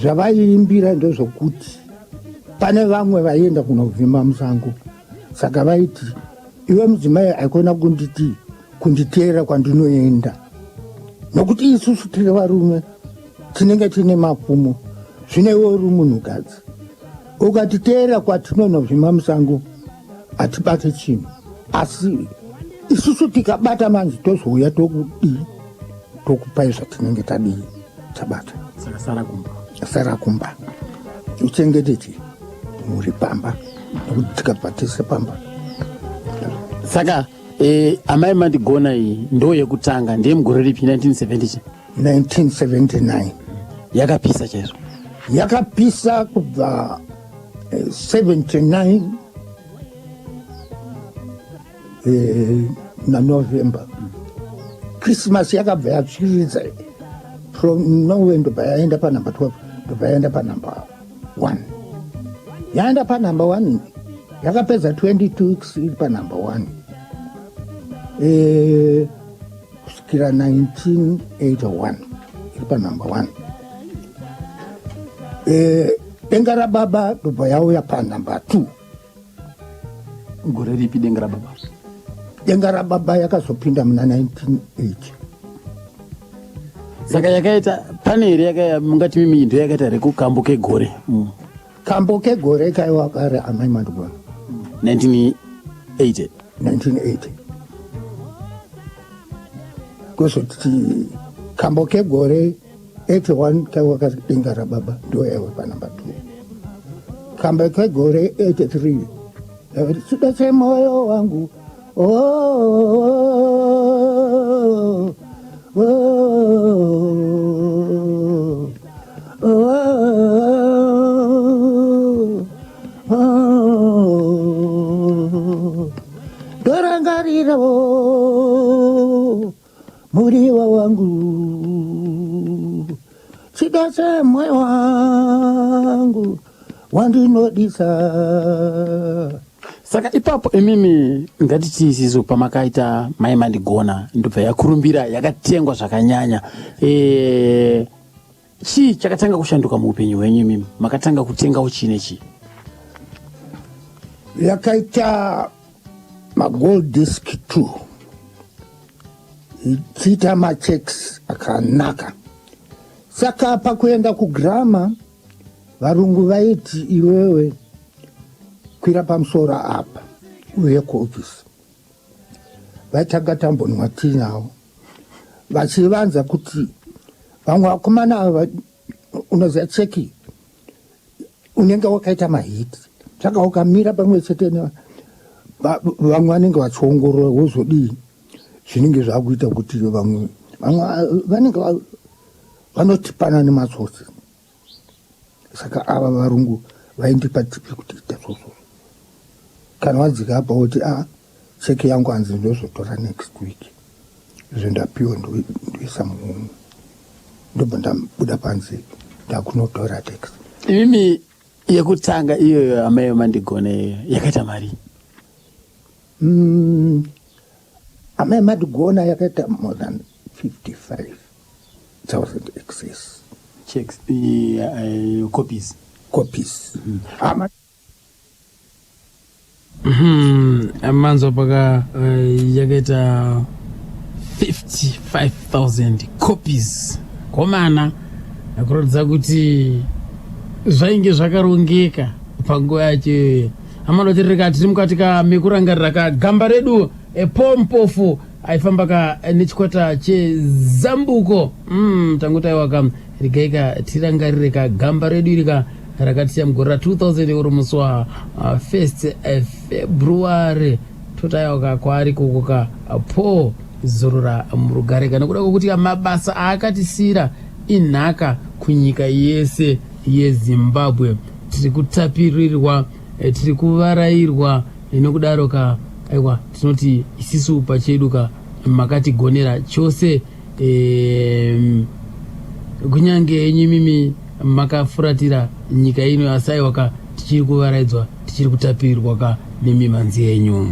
zvavaiimbira ndezvokuti pane vamwe vaienda kunovhima musango saka vaiti iwe mudzimai aikona kunditeera kwandinoenda nokuti isusu tiri varume tinenge tine mapfumo zvine iwe uri munhukadzi ukatiteera kwatinonovhima musango hatibate chinhu asi isusu tikabata manzi tozouya tokupai zvatinenge tadii tabata sara kumba uchengetete muri pamba nokuti tikabva tese pamba saka amai mandigona iyi ndo yekutanga ndiye mugore ripi 1970 1979 yakapisa chaizvo yakapisa kubva 79 naNovember Christmas yakabva yatsviridza from November ndobva yaenda panumber 12 ndobva yaenda panumber 1 yaenda panumber 1 yakapedza 22 weeks iri panumber 1 kusvikira 1981 iri panumber 1 denga rababa ndobva yauya panumber 2 gore ripi denga rababa denga rababa yakazopinda muna 1980 saka yakaita pane here yakaya mungati mimi ndo yakaita rekukambo kegore kambo kegore kaiwa kare amai mandigona 1980 kuzoti kambo kegore 81 kaiwa denga rababa ndo yaiwa panumber 2 kambo kegore 83 chida chemoyo wangu dorangarira muriwa wangu chida chemoyo wangu wandinodisa saka ipapo imimi ngatiti isizo pamakaita mai mandigona ndobva yakurumbira yakatengwa zvakanyanya chii chakatanga kushanduka muupenyu hwenyu imimi makatanga kutengawo chii nechii? Yakaita magold disc 2 ichiita machecks akanaka. Saka pakuenda kugrama varungu vaiti iwewe kwira pamusoro apa uye kuofisi. Vaitanga tambonwa tinawo vachivanza kuti vamwe vakomana ava unoziva cheki unenge wakaita mahiti, saka ukamira pamwe chete vamwe vanenge vachiongorora wozodii zvinenge zvakuita kuti vamwe vanenge vanotipana nematsotsi. Saka ava varungu vaindipa tipi kuti ita soso. Kana wadzika apa woti cheki yangu hanzi ndozotora next week, zvendapiwa ndoisa muhomwe, ndobva ndabuda panze ndakunotora text. Imimi yekutanga iyoyo amai mandigone yakaita mari? Amai mandigona yakaita more than 55,000 excess. Checks, copies. Amanzo paka yakaita 55,000 copies. Komana akuratidza kuti zvainge zvakarongeka panguva yacho. Amanoti tiri mukati mekurangarira kagamba redu epompofu aifamba nechikwata chezambuko. Tangotaiwa rigaika tirangarire kagamba redu irika rakatiya mugore ra 2000 uri musi wa 1 February totaiwa kwaari kukoka po zorora murugare kana kuda kwokuti mabasa aakatisira inhaka kunyika yese yeZimbabwe. Tiri kutapirirwa, tiri kuvarairwa, nokudaro aiwa tinoti isisu pachedu makatigonera chose. Kunyange enyu mimi makafuratira nyika ino asaiwa tichiri kuvaraidzwa, tichiri kutapirirwa nemimanzi yenyu.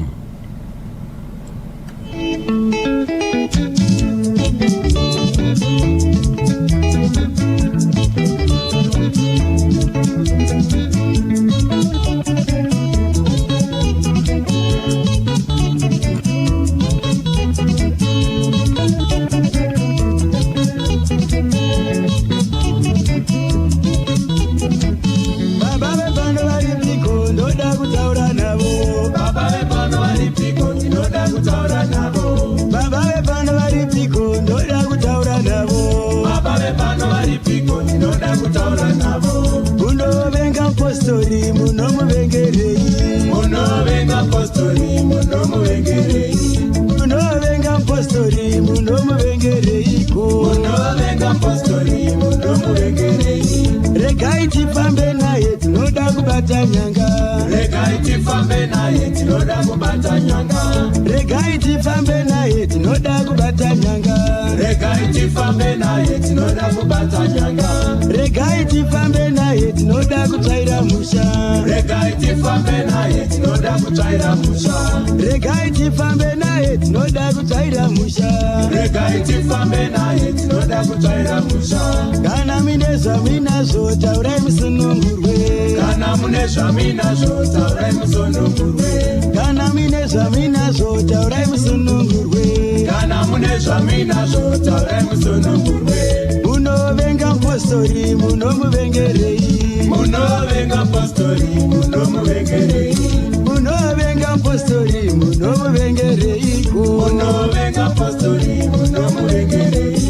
Kana mine zvamina taurai musunungurwe. Kana mine zvamina taurai musunungurwe. Kana mine zvamina taurai musunungurwe. Kana mine zvamina taurai musunungurwe. Munovenga postori munomuvengerei. Munovenga postori munomuvengerei. Munovenga postori munomuvengerei. Munovenga postori munomuvengerei.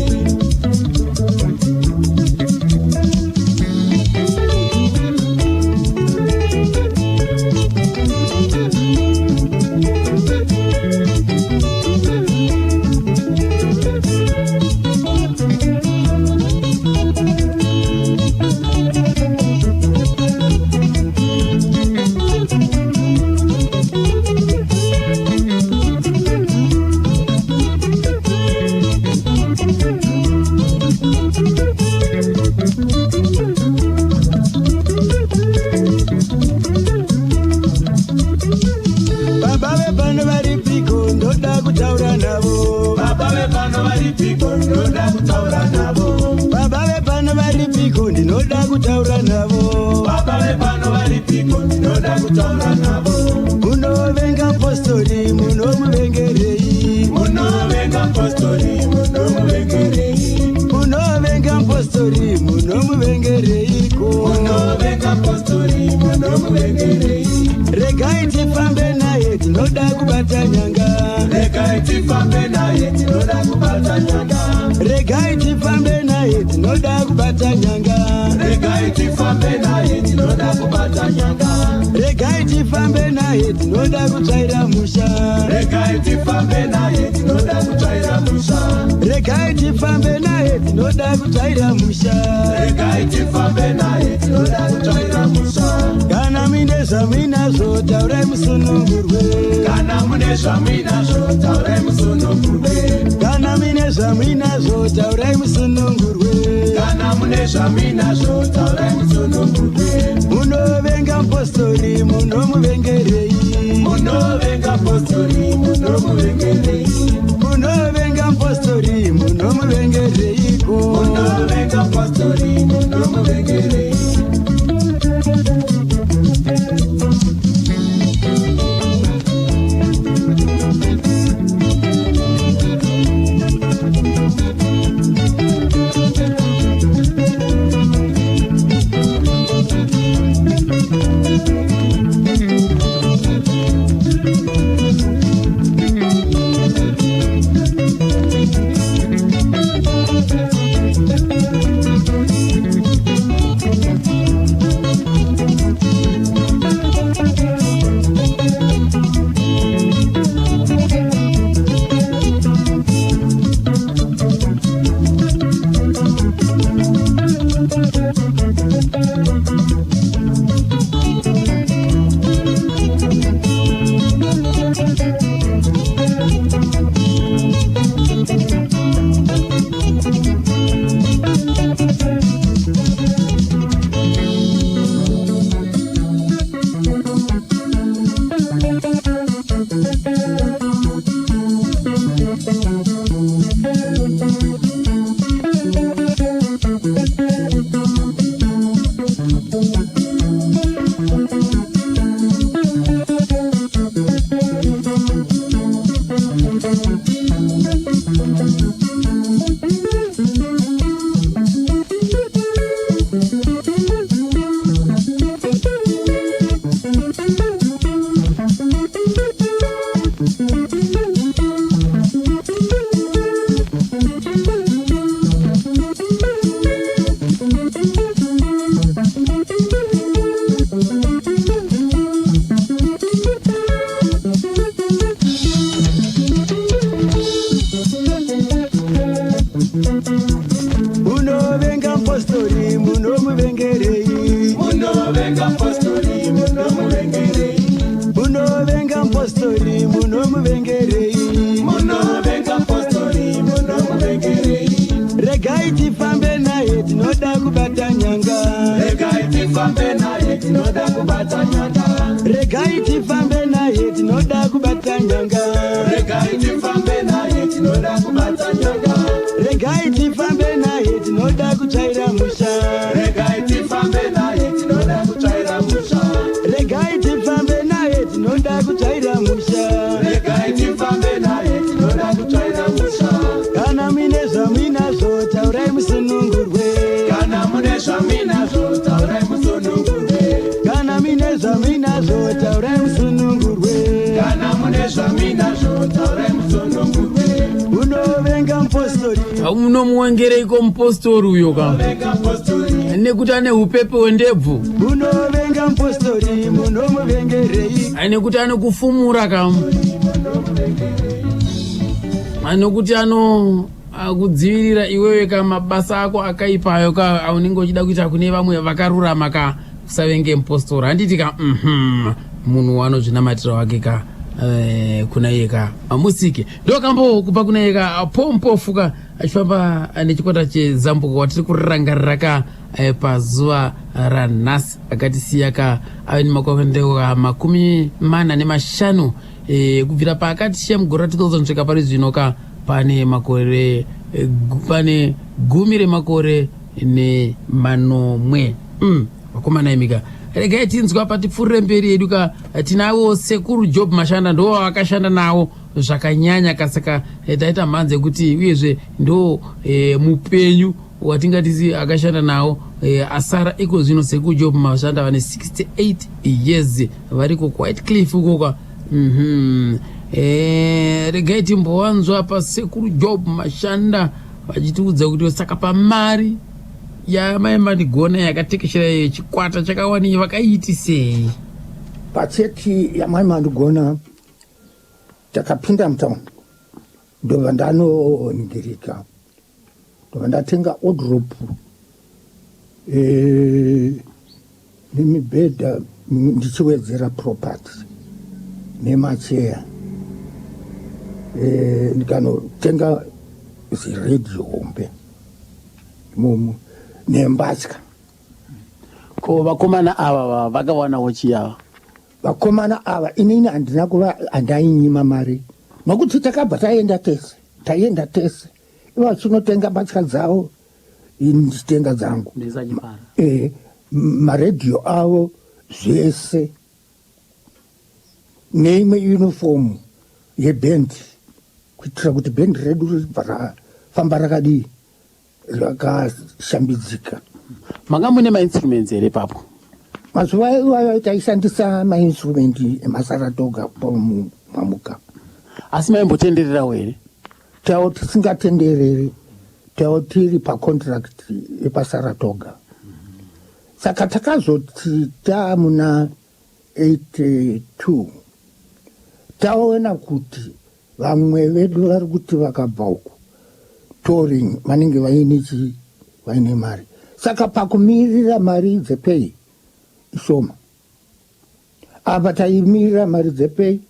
vepano varipiko ndoda kutaura navo. Baba vepano varipiko ndoda kutaura navo. Baba vepano varipiko ndinoda kutaura navo. Baba vepano varipiko ndinoda kutaura navo. Munovenga apostori munomuvengerei. Munovenga apostori munomuvengerei. Munovenga apostori munomuvengerei. Munovenga apostori munomuvengerei. Regai tifambe naye tinoda kubata nyanga. Regai tifambe naye tinoda kubata nyanga. Regai tifambe naye tinoda kubata nyanga. Regai tifambe naye tinoda kubata nyanga. Regai tifambe naye tinoda kutsvaira musha. Regai tifambe naye tinoda kutsvaira musha. Regai tifambe naye tinoda kutsvaira musha. Regai tifambe naye tinoda kutsvaira musha. Kana mine zvaminazvo taurai musunungurwe. Kana mune zvaminazvo taurai musunungurwe. Kana mine zvaminazvo taurai musunungurwe. Kana mune zvaminazvo taurai musunungurwe. Munovenga apostori munomuvengerei. Munovenga apostori munomuvengerei. Munovenga apostori munomuvengerei. Munovenga apostori munomuvengerei. Munomuvengerei kompostori uyo ka nekuti ane upepe wendebvu. Munovenga apostori munomuvengerei. Nekuti ane kufumura ka. Nekuti akudzivirira iwewe ka mabasa ako akaipayo ka aunenge uchida kuita kune vamwe vakarurama ka usavenge mupostori. Handiti ka munhu wanozvinamatira wake ka kuna yeka amusike ndokambo kupa kuna yeka pompofuka achifamba nechikwata chezambuko watiri kurangarira ka pazuva ranhasi akatisiya ka ave nemakore 45 kubvira pakati shemugore 2000 kusvika pari zvino ka pane makore pane 10 remakore nemanomwe. Vakomana imika regai tinzwa patipfuurire mberi yedu ka tinavo sekuru Job Mashanda ndo vakashanda nawo zvakanyanya kasaka taita mhanza yekuti uyezve ndo mupenyu watingati akashanda nawo asara iko zvino sekuru Job Mashanda vane 68 years variko Whitecliff ukoka. Regai timbowanzwa pasekuru Job Mashanda vachitiudza kuti saka pamari yamaembandigona yakatekeshera chikwata chakawani vakaitisei pacheki yamaembandigona takapinda mutaundi ndobva ndanoningirika ndobva ndatenga wardrobe nemibhedha ndichiwedzera property nemacheya ndikanotenga ziredio hombe imomo nembatya. Ko vakomana ava vakawanawo chiyava? Vakomana ava inini handina kuva handainyima mari nokuti takabva taenda tese ivo vachinotenga mbatya dzavo ndichitenga dzangu maredhiyo avo zvese neimwe uniform yebhendi kuitira kuti bhendi redu ribva rafamba rakadii rakashambidzika. Manga mune mainstruments here papo? Mazuva iwayo taishandisa mainstrumenti emasaratoga pamwamuka. Asi maimbotendererawo here? Tao tisingatendereri, tao tiri pacontract epasaratoga. Saka takazoti tamuna 82 taona kuti vamwe vedu vari kuti vakabva uku touring vanenge vaine mari. Saka pakumirira mari dzepei ishoma apa taimirira mari dzepei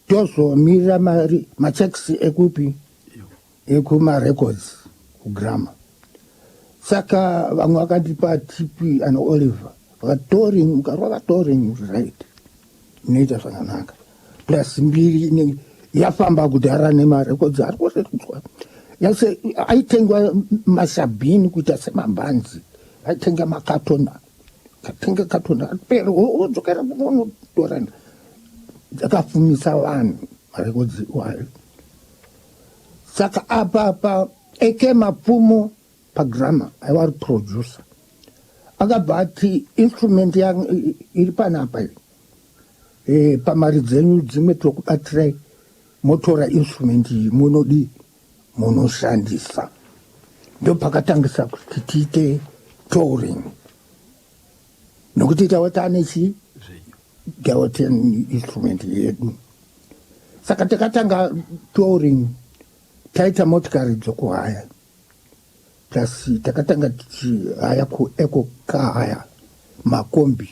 tozomirira mari machecks ekupi ekumarecords kugrama. Saka vamwe vakatipa tipi ana Oliver vakatoring ukarwa touring right inoita zvakanaka plus mbiri yafamba kudhara nemarecords ari kurerutswa yase aitengwa mashabhini kuita semambanzi aitenga makatona katenga katona pero udzokera unotora dzakafumisa vanhu marecords wayo. Saka apa eke mapfumo pagrama aiwari producer akabva ati instrument yangu iri panapa pamari dzenyu dzimwe tokubatirai motora instrument iyi munodi munoshandisa. Ndo pakatangisa kuti tiite touring nokuti tawatanechi gawateni instrument yedu. Saka takatanga touring taita motikari dzokuhaya plus takatanga tichihaya kueko kahaya makombi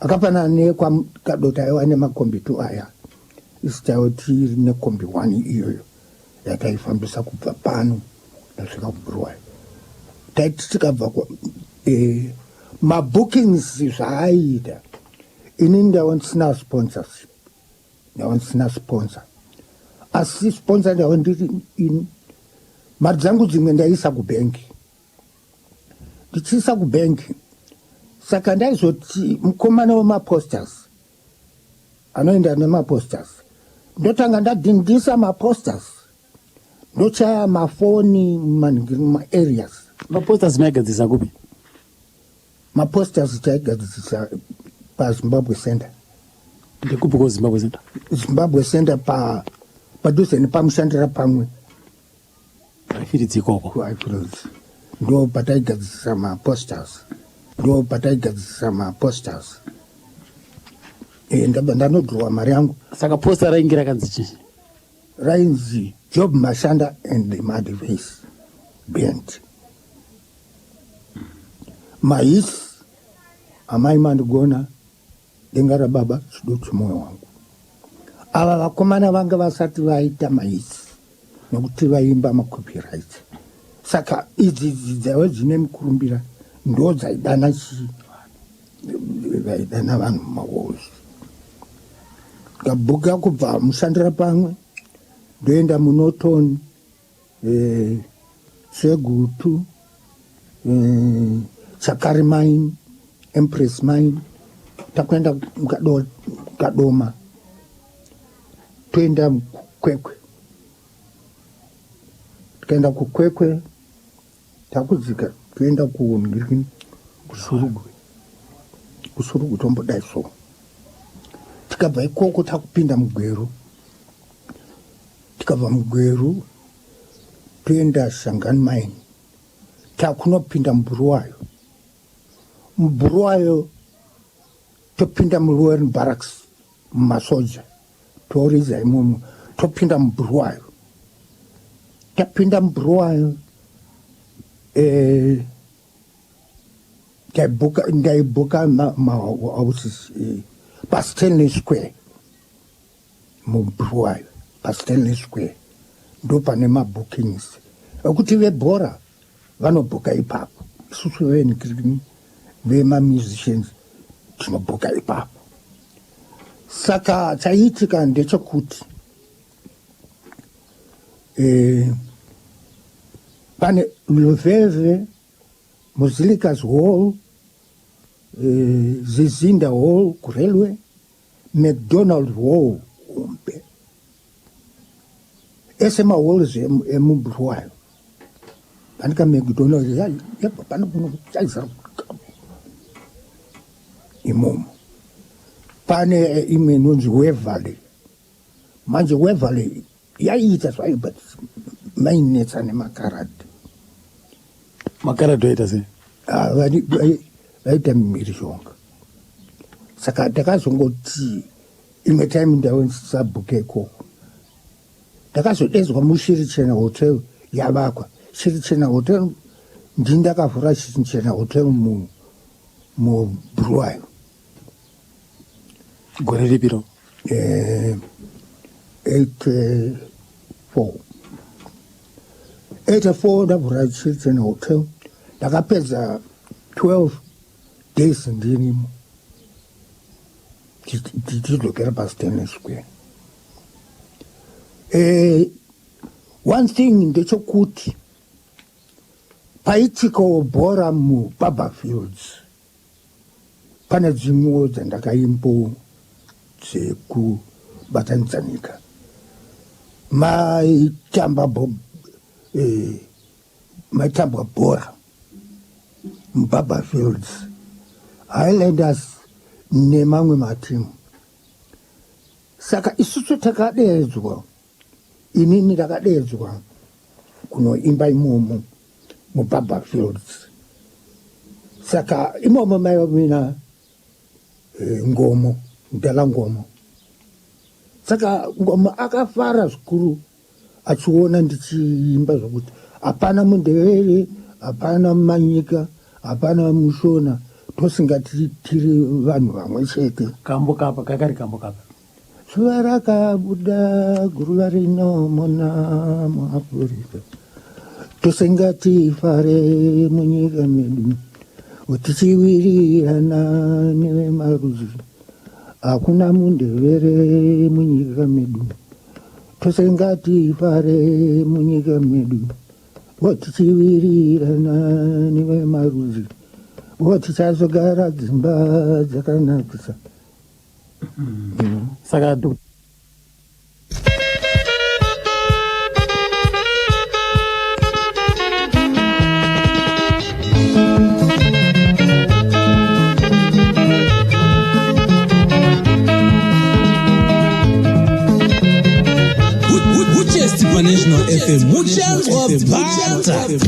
akapana nekwadota aiwa nemakombi tu aya isi taoti nekombi 1 iyoyo yataifambisa kubva pano tasvika kuBurwayo. Taiti tikabva mabookings zvaaita ini ndava ndisina sponsorship, ndava ndisina sponsor, asi sponsor ndava ndiri ini mari dzangu dzimwe ndaisa kubhengi. Ndichiisa kubhengi saka ndaizoti mukomana wemaposters anoenda nemaposters ndotanga ndadhindisa maposters ndochaya mafoni mumareas. Maposters maigadzisa kupi? Maposters taigadzisa paZimbabwe Center. Ndekupi ko Zimbabwe Center? Zimbabwe Center padhuze nepamushandira pamwe aifiridzi ikoko. Ndo pataigadzisa maposters, ndo pataigadzisa maposters. Ndabva ndanodhirowa mari yangu. Saka posta raingi rakanzi chii? Rainzi Job Mashanda and the Madiface Band. Maisi amai mandigona denga rababa chidutu moyo wangu. Ava vakomana vanga vasati vaita maisi nokuti vaimba macopyright. Saka idzi dzaiva dzine mukurumbira ndo dzaidana vaidana vanhu mumahozi. ndikabhuka kubva mushandira pamwe ndoenda muNorton, Segutu, Chakari Mine, Empress Mine, takwenda Kadoma, toenda Kwekwe. Tikaenda kuKwekwe takudzika toenda kuSurugu tombodai so. Tikabva ikoko takupinda muGweru. Tikabva muGweru toenda Shangani Mine. Takunopinda muBuruwayo. MuBuruwayo topinda muLower Barracks mumasoja. Toriza imomo topinda muBuruwayo. Tapinda muBuruwayo ndaibuka mahouses paStanley Square muBuruwayo, paStanley Square ndo pane mabookings ekuti vebhora vanobhuka ipapo, isusu venhikini vemamusicians tinobhuka ipapo. Saka chaiitika ndechekuti pane Luveve, Muzilikas Hall, Zizinda Hall kuRailway, McDonald Hall umbe. Ese mahalls emuBuruwayo. Panika McDonald yapa pana kuno chaisa imomo. Pane imenonzi Waverley. Manje Waverley yaita zvayo but mainetsa nemakarati. Makarati waita sei? Vaita mhirizhonga. Saka takazongoti imwe time ndawensabhuke ikoko. Takazodedzwa muShiri Chena Hotel yavakwa. Shiri Chena Hotel ndindakavhura Shiri Chena Hotel muBuruwayo. Gore ripiro? 84 ndavhura Shiri Chena Hotel. Ndakapedza 12 days ndinimo. Tichidokera paStanley Square. One thing ndechekuti paitikawo bhora muBarberfields pane dzimwewo dzandakaimbo dzekubatanidza nyika. Maitambwa bhora muBarberfields, Highlanders nemamwe matimu. Saka isusu takadedzwa, inini ndakadedzwa kunoimba imomo muBarberfields. Saka imomo maina Ngomo, Mdala Ngomo. Saka Ngomo akafara zvikuru achiona ndichiimba zvokuti hapana muNdebele, hapana muManyika, hapana muShona, tosingati tiri vanhu vamwe chete. Kambo kapa kakari kambo kapa. Zuva rakabuda guruva rinomona muAfrica, tosingati fare munyika medu, tichiwirirana nevemarudzi, hakuna muNdebele munyika medu, tosingati fare munyika medu, tichiwirirana nevemarudzi, tichazogara dzimba dzakanakisa. Saka National FM, Muchans of Bata.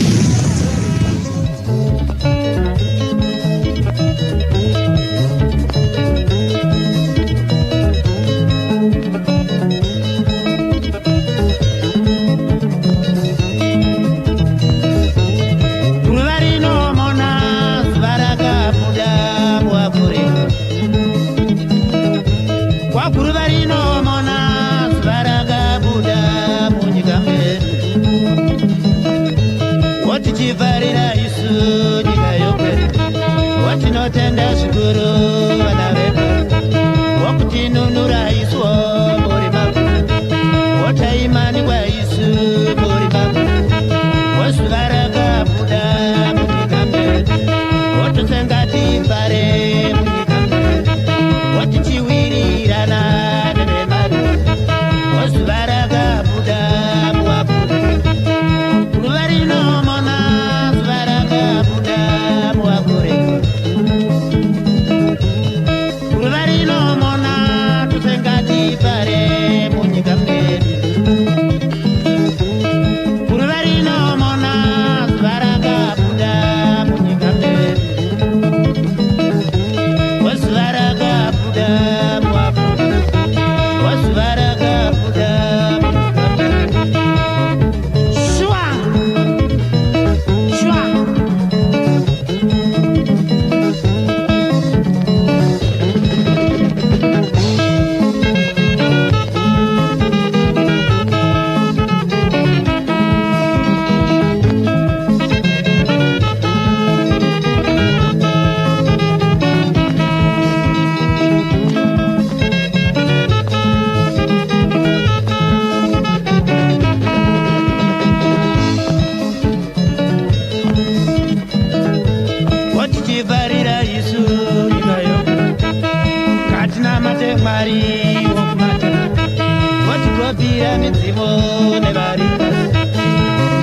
vakadivo nevari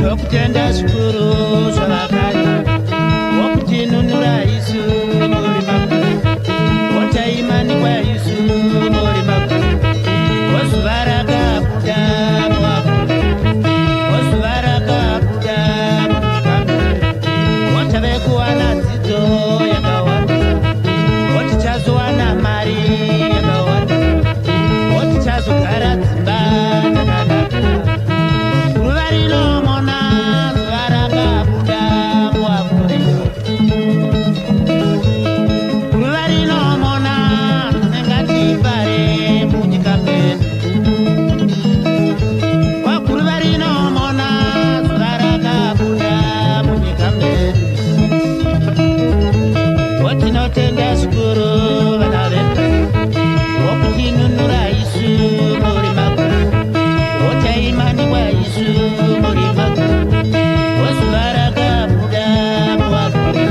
nokutenda zvikuru zvavakanya wokutinunura isu muri makuru wotaimaniwa isu muri makuru wozuva rakabuda muakuru wozuva rakabuda mukamere wotave kuwana dzidzo yakawanda wotichazowana mari yakawanda wotichazogara dzimba dzakanaka ruva rinomona zuva rakabuda muakuru ruva rinomona nengatibare munyika medu wakuruva rinomona zuva rakabuda munyika medu wotinotenda zvikuru vana vedu wokutinunura isu muri makuru wotaimaniwa isu muri makuru wozuva rakabuda muakuru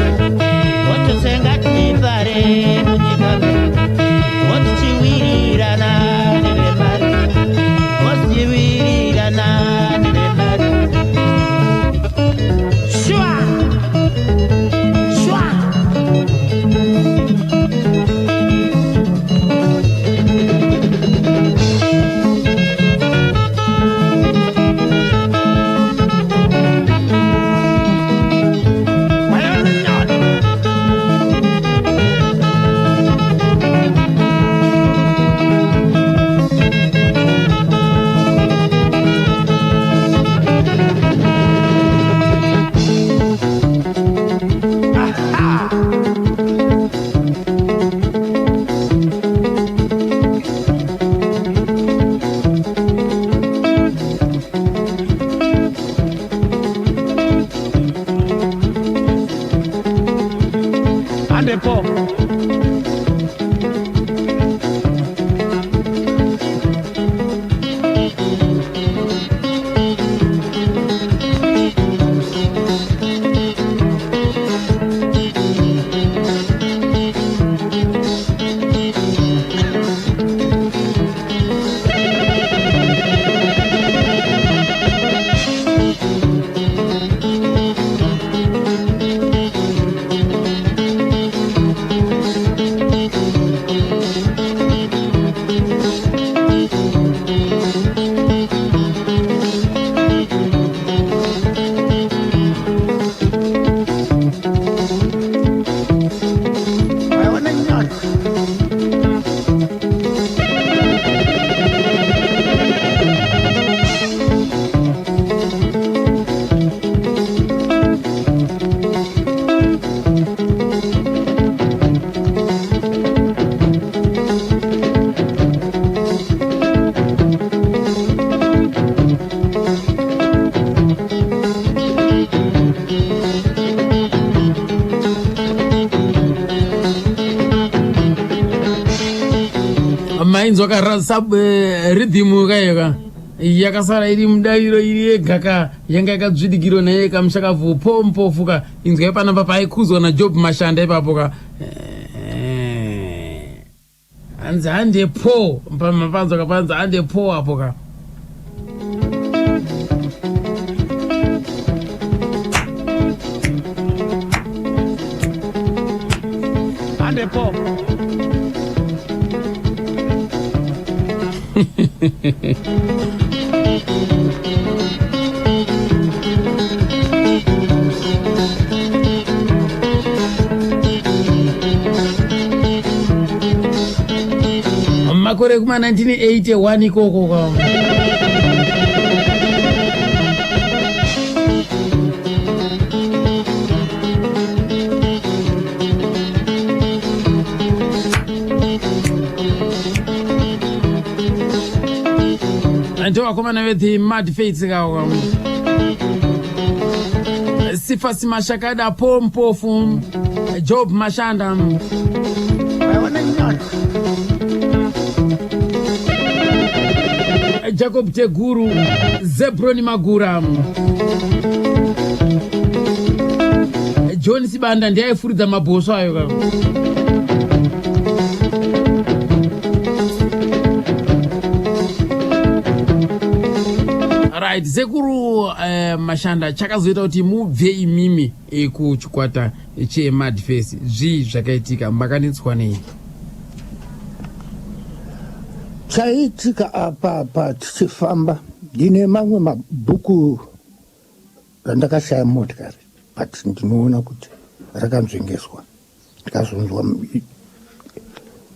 wotosengatibare munyika medu wotichiwirirana nevemari wotichiwirirana nevemari shwa shwa Andepo. mainzwa karasab rhythm kayeka yakasara iri mudariro iri yega yanga yakadzvidikiro naye kamushakavu pompofuka inzwa ipanapa paikuzwa naJob Mashanda ipapo ka anzi hande po pamapanzwa kapanza hande po apo ka hande po makore kuma 1981 ikoko ka Anto akomana vethi mad fates ka Sifasi Mashakada pompofu Job Mashanda Jacob Teguru Zebroni Magura John Sibanda ndiye aifurudza mabhoso ayo ka right sekuru Mashanda chakazoita kuti mubve imimi kuchikwata chemadface zvii zvakaitika makanetswa nei? Chaitika apa tichifamba ndine mamwe mabhuku randakashaya motikari but ndinoona kuti rakanzvengeswa ndikazonzwa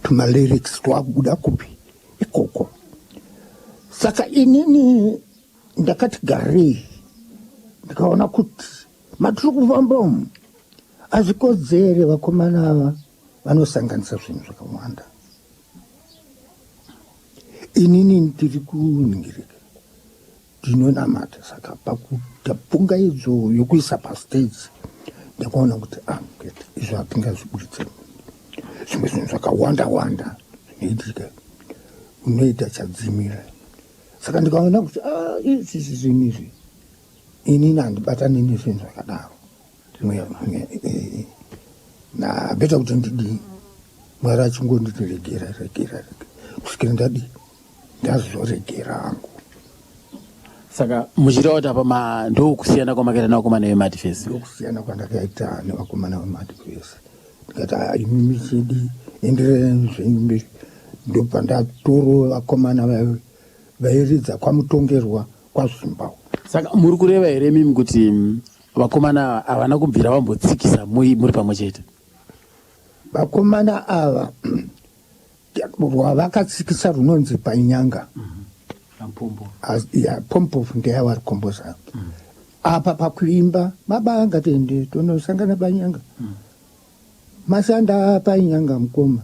tumalyrics twakubuda kupi ikoko. Saka inini ndakati garei ndikaona kuti matiri kufamba umu hazvikodzere vakomana ava vanosanganisa zvinhu zvakawanda. Inini ndiri kuningirika ndinonamata, saka pakupunga idzo yokuisa pastage ndakaona kuti izvo hatingazvibuditse zvimwe zvinhu zvakawanda zvinoitika unoita chadzimira. Saka ndikaona kuti izvi zvinhu izvi inini handibatani nezvinhu zvakadaro na beta kuti ndidii Mwari achingonditi regera kusvikira ndazoregera hangu. Saka muchitaura kuti apa ndokusiyana kwamakaita nevakomana vemadface? Ndokusiyana kwandakaita nevakomana vemadface. Ndikati imimi chidi endererani zvenyu mberi. Ndopandatoro vakomana vairidza kwamutongerwa kwaZimbabwe. Saka muri kureva here mimi kuti vakomana havana kubvira vambotsikisa muri pamwe chete? Vakomana ava rwavakatsikisa runonzi Painyanga. Pompofu ndeyavari komboza. Apa pakuimba mabanga tende tonosangana Painyanga. Masanda Painyanga mukoma.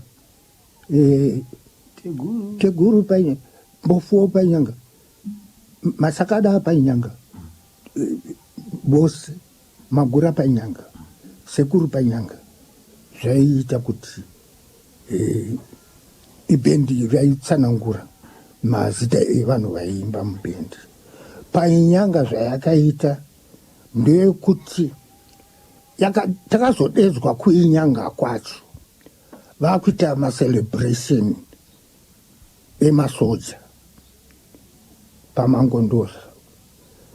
Teguru Painyanga. Mbofuo Painyanga. Masakada Painyanga. Bose Magura Painyanga. Sekuru Painyanga. Zvaiita kuti ibendi raitsanangura mazita evanhu vaiimba mubendi. Painyanga zvayakaita ndeyekuti takazodedzwa kuinyanga kwacho vakuita macelebration emasoja pamangondoza.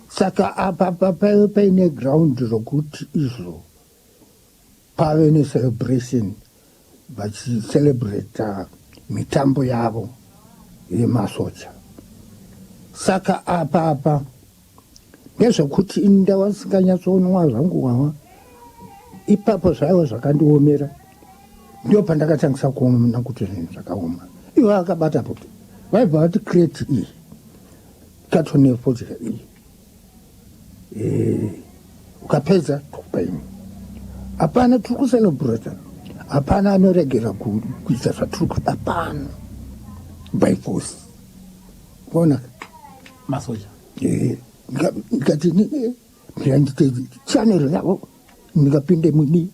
Saka apa paine ground rokuti izvo pave necelebration vachicelebrata mitambo yavo yemasoja. Saka apa ndezvekuti ini ndavasinganyatsonwa zvangu wawa ipapo zvaiva zvakandiomera. Ndio pandakatangisa kuona kuti zvinhu zvakaoma. Ivo akabata kuti vaibva vati crate iyi ikatonefotika iyi ukapedza tokupaini. Hapana tiri kucelebrata, hapana anoregera kuita zvatiri kuda pano by force. Kuona masoja ndikati ndandite channel yavo ndikapinde muni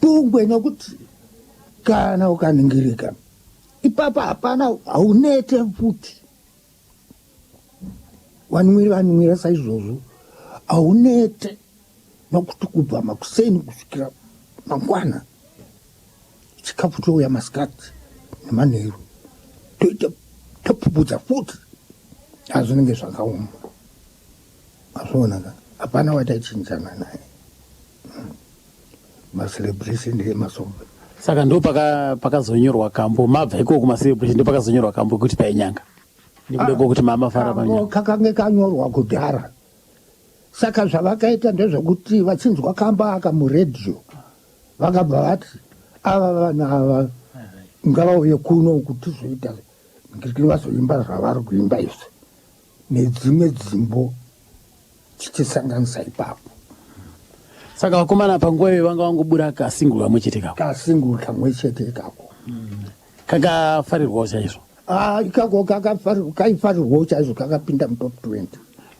pungwe nokuti kana ukaningirika ipapa hapana haunete futi vanumira saizvozvo haunete nokuti kubva makuseni kusvikira mangwana chikafu touya masikati nemanheru toita topupudza futi azvinenge zvakaoma. Azvionaka hapana wataichinjana naye macelebration emasoja. Saka ndo pakazonyorwa kambo mabva ikoko kumacelebration ndo pakazonyorwa kambo kuti Painyanga nekuda kwokuti mamafara Painyanga kakange kanyorwa kudhara. Saka zvavakaita ndezvekuti vachinzwa kamba aka muredhiyo vakabva vati ava vanhu ava ngavauye kuno kuti zoita ngekuti vazoimba zvavari kuimba izvi nedzimwe dzimbo tichisanganisa ipapo. Saka vakomana panguva iyo vanga vangobuda kasinguru kamwe chete kako? Kasinguru kamwe chete ikako. Kakafarirwawo chaizvo? Ikako kaifarirwawo chaizvo, kakapinda mutop 20.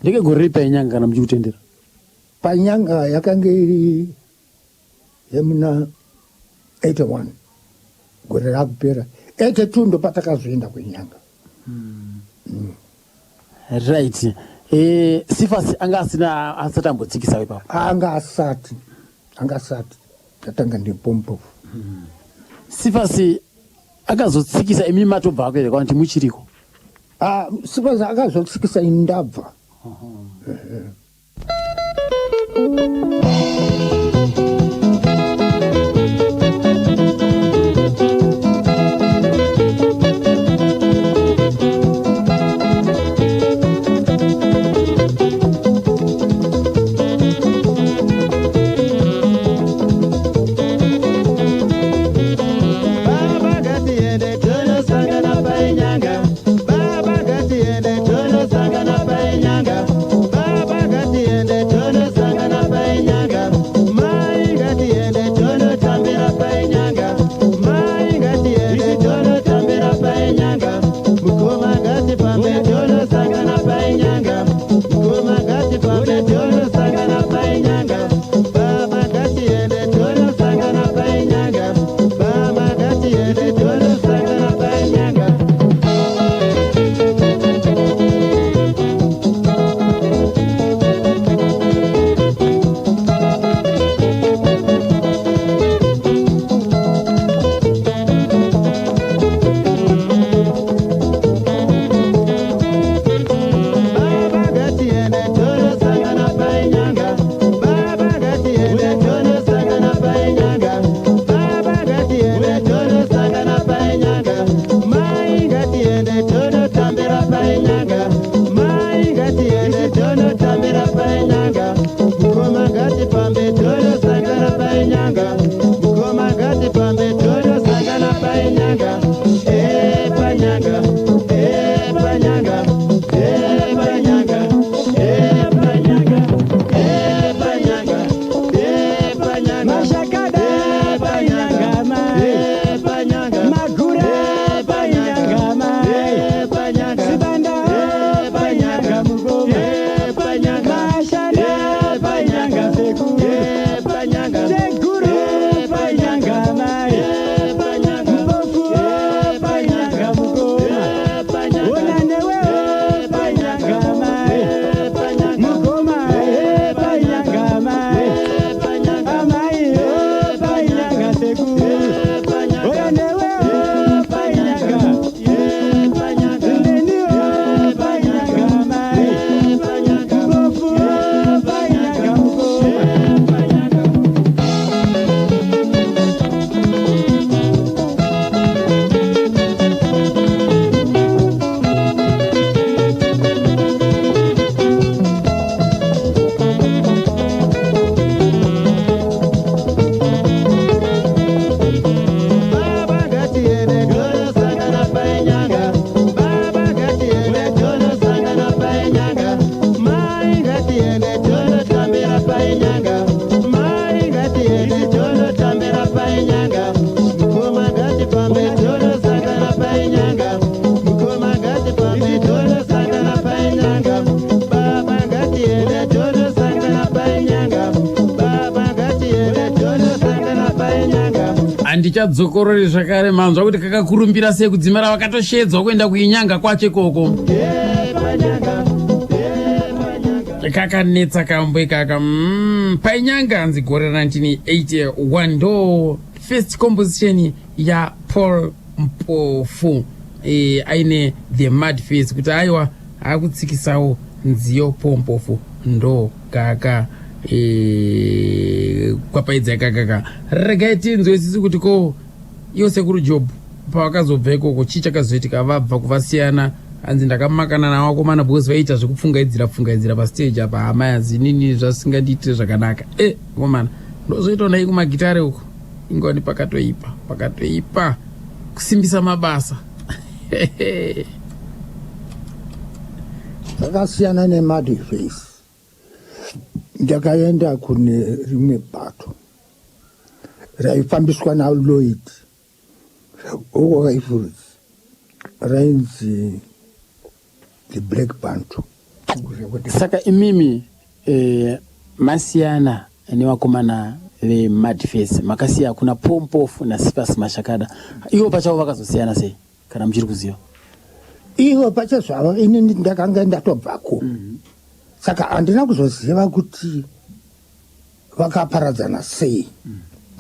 Ndike gore ripi Painyanga kana muchikutendera? Painyanga yakanga iri yemuna 81 gore rakupera. 82 ndo patakazoenda kwenyanga. Right. Sifasi anga asati ambotsikisa ipapo? Anga asati tatanga ndepompofu. Sifasi akazotsikisa imi matobva akuenda kuti muchiriko? suppose akazotsikisa ini ndabva. Ndichadzokorore zvakare manzwa kuti kakakurumbira sei kudzimara vakatoshedzwa kuenda kuinyanga kwacho ikoko. Kakanetsa kambo ikaka. Painyanga hanzi gore 1981 ndo first composition ya Paul Mpofu aine The Mad Face kuti aiwa akutsikisawo nziyo Paul Mpofu ndo kaka kwapaidza kaka regai tinzwe sisi kuti ko yose kuri Job pavakazobva ikoko chichakazoitika vabva kuvasiyana hanzi ndakamakana nawo komana because vaita zvekupfungaidzira pastage apa hama yazi nini zvasingandiitire zvakanaka komana ndozoita nai kumagitare uko ingoni pakatoipa kusimbisa mabasa zvakasiyana neMad Face. Ndakaenda kune rimwe bato raifambiswa naLloyd uko kaifurudzi rainzi the Black Bantu. Saka imimi masiyana nevakomana veMad Face makasiya kuna Paul Mpofu naSipas Mashakada, ivo pachavo vakazosiyana sei kana muchiri kuziva? Ivo pacha zvavo ini ndakanga ndatobvako saka handina kuzoziva kuti vakaparadzana sei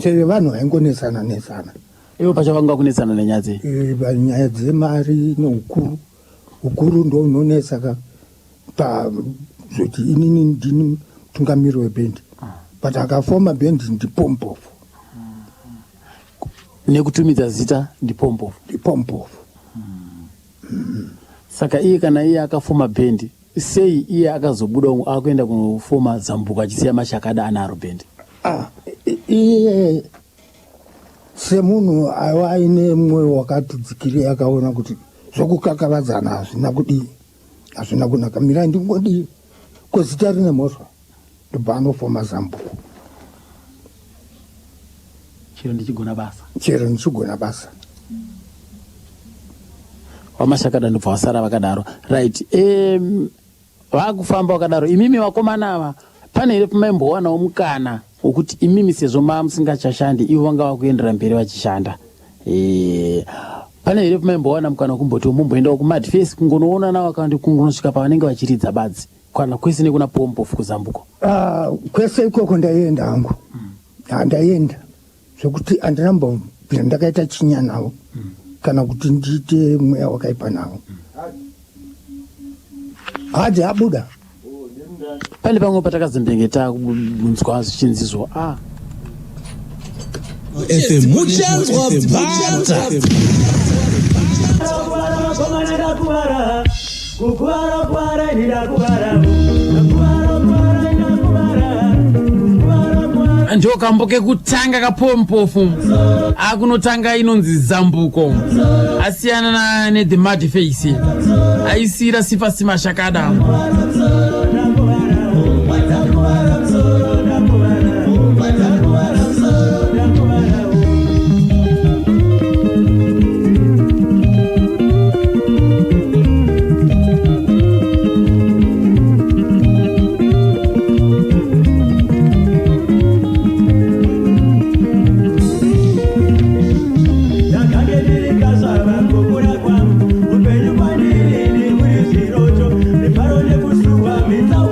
seve vanhu vaingonesana ivo pacha vanga kunetsana nenyaya dzei nyaya dzemari neukuru ukuru ndo unonesa ka zoti inini ndini tungamiri webhendi but akafoma bhendi ndipompofu nekutumidza zita ndipompofu saka iye kana iye akafoma bhendi sei iye akazobuda akuenda kufoma Zambuko achisiya Mashakada anaro bhendi iye semunhu aiwa aine mwoyo wakatidzikire akaona kuti zvokukakavadzana hazvina kunaka mirai ndingodi kwezita rine mhosva ndobva anofoma Zambuko chero ndichigona basa waMashakada ndobva wasara vakadaro right. Vakufamba vakadaro imimi vakomana ava pane here pamaimbowanawo mukana wokuti imimi sezvo musingachashandi ivo vanga vakuendera mberi vachishanda pane here pamaimbowana mukana wokumboti mumboendawo kumadface kungonoona navo kandi kungonosvika pavanenge vachiridza badzi kana kwese nekuna pompofu kuZambuko? Kwese ikoko ndaenda hangu ndaenda zvokuti handinambobvira ndakaita chinya navo kana kuti ndiite mweya wakaipa navo hadzi abuda pane pamwe patakazembengeta kunzwa zvichinzizvo ndokambo kekutanga kapompofu akunotanga inonzi Zambuko asiyana neThe Mad Face aisira Sifasi Mashakada. Upenyu kwa nini ni mwisi rojo, ni paro ne kusuwa mita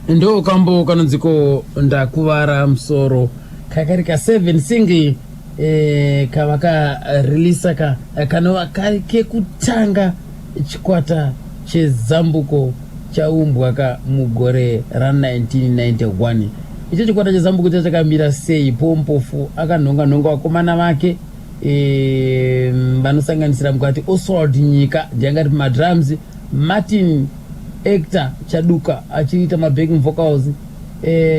ndo kambo kanonziko ndakuvara musoro kakari ka 7 singi kavaka releasa kanova kari kekutanga chikwata chezambuko chaumbwa mugore ra1991. icho chikwata chezambuko chachakamira sei? Pompofu akanhonga vakomana vake vanosanganisira mukati Oswald Nyika ndiangati madrums, Martin Hector Chaduka achiita mabacking vocals,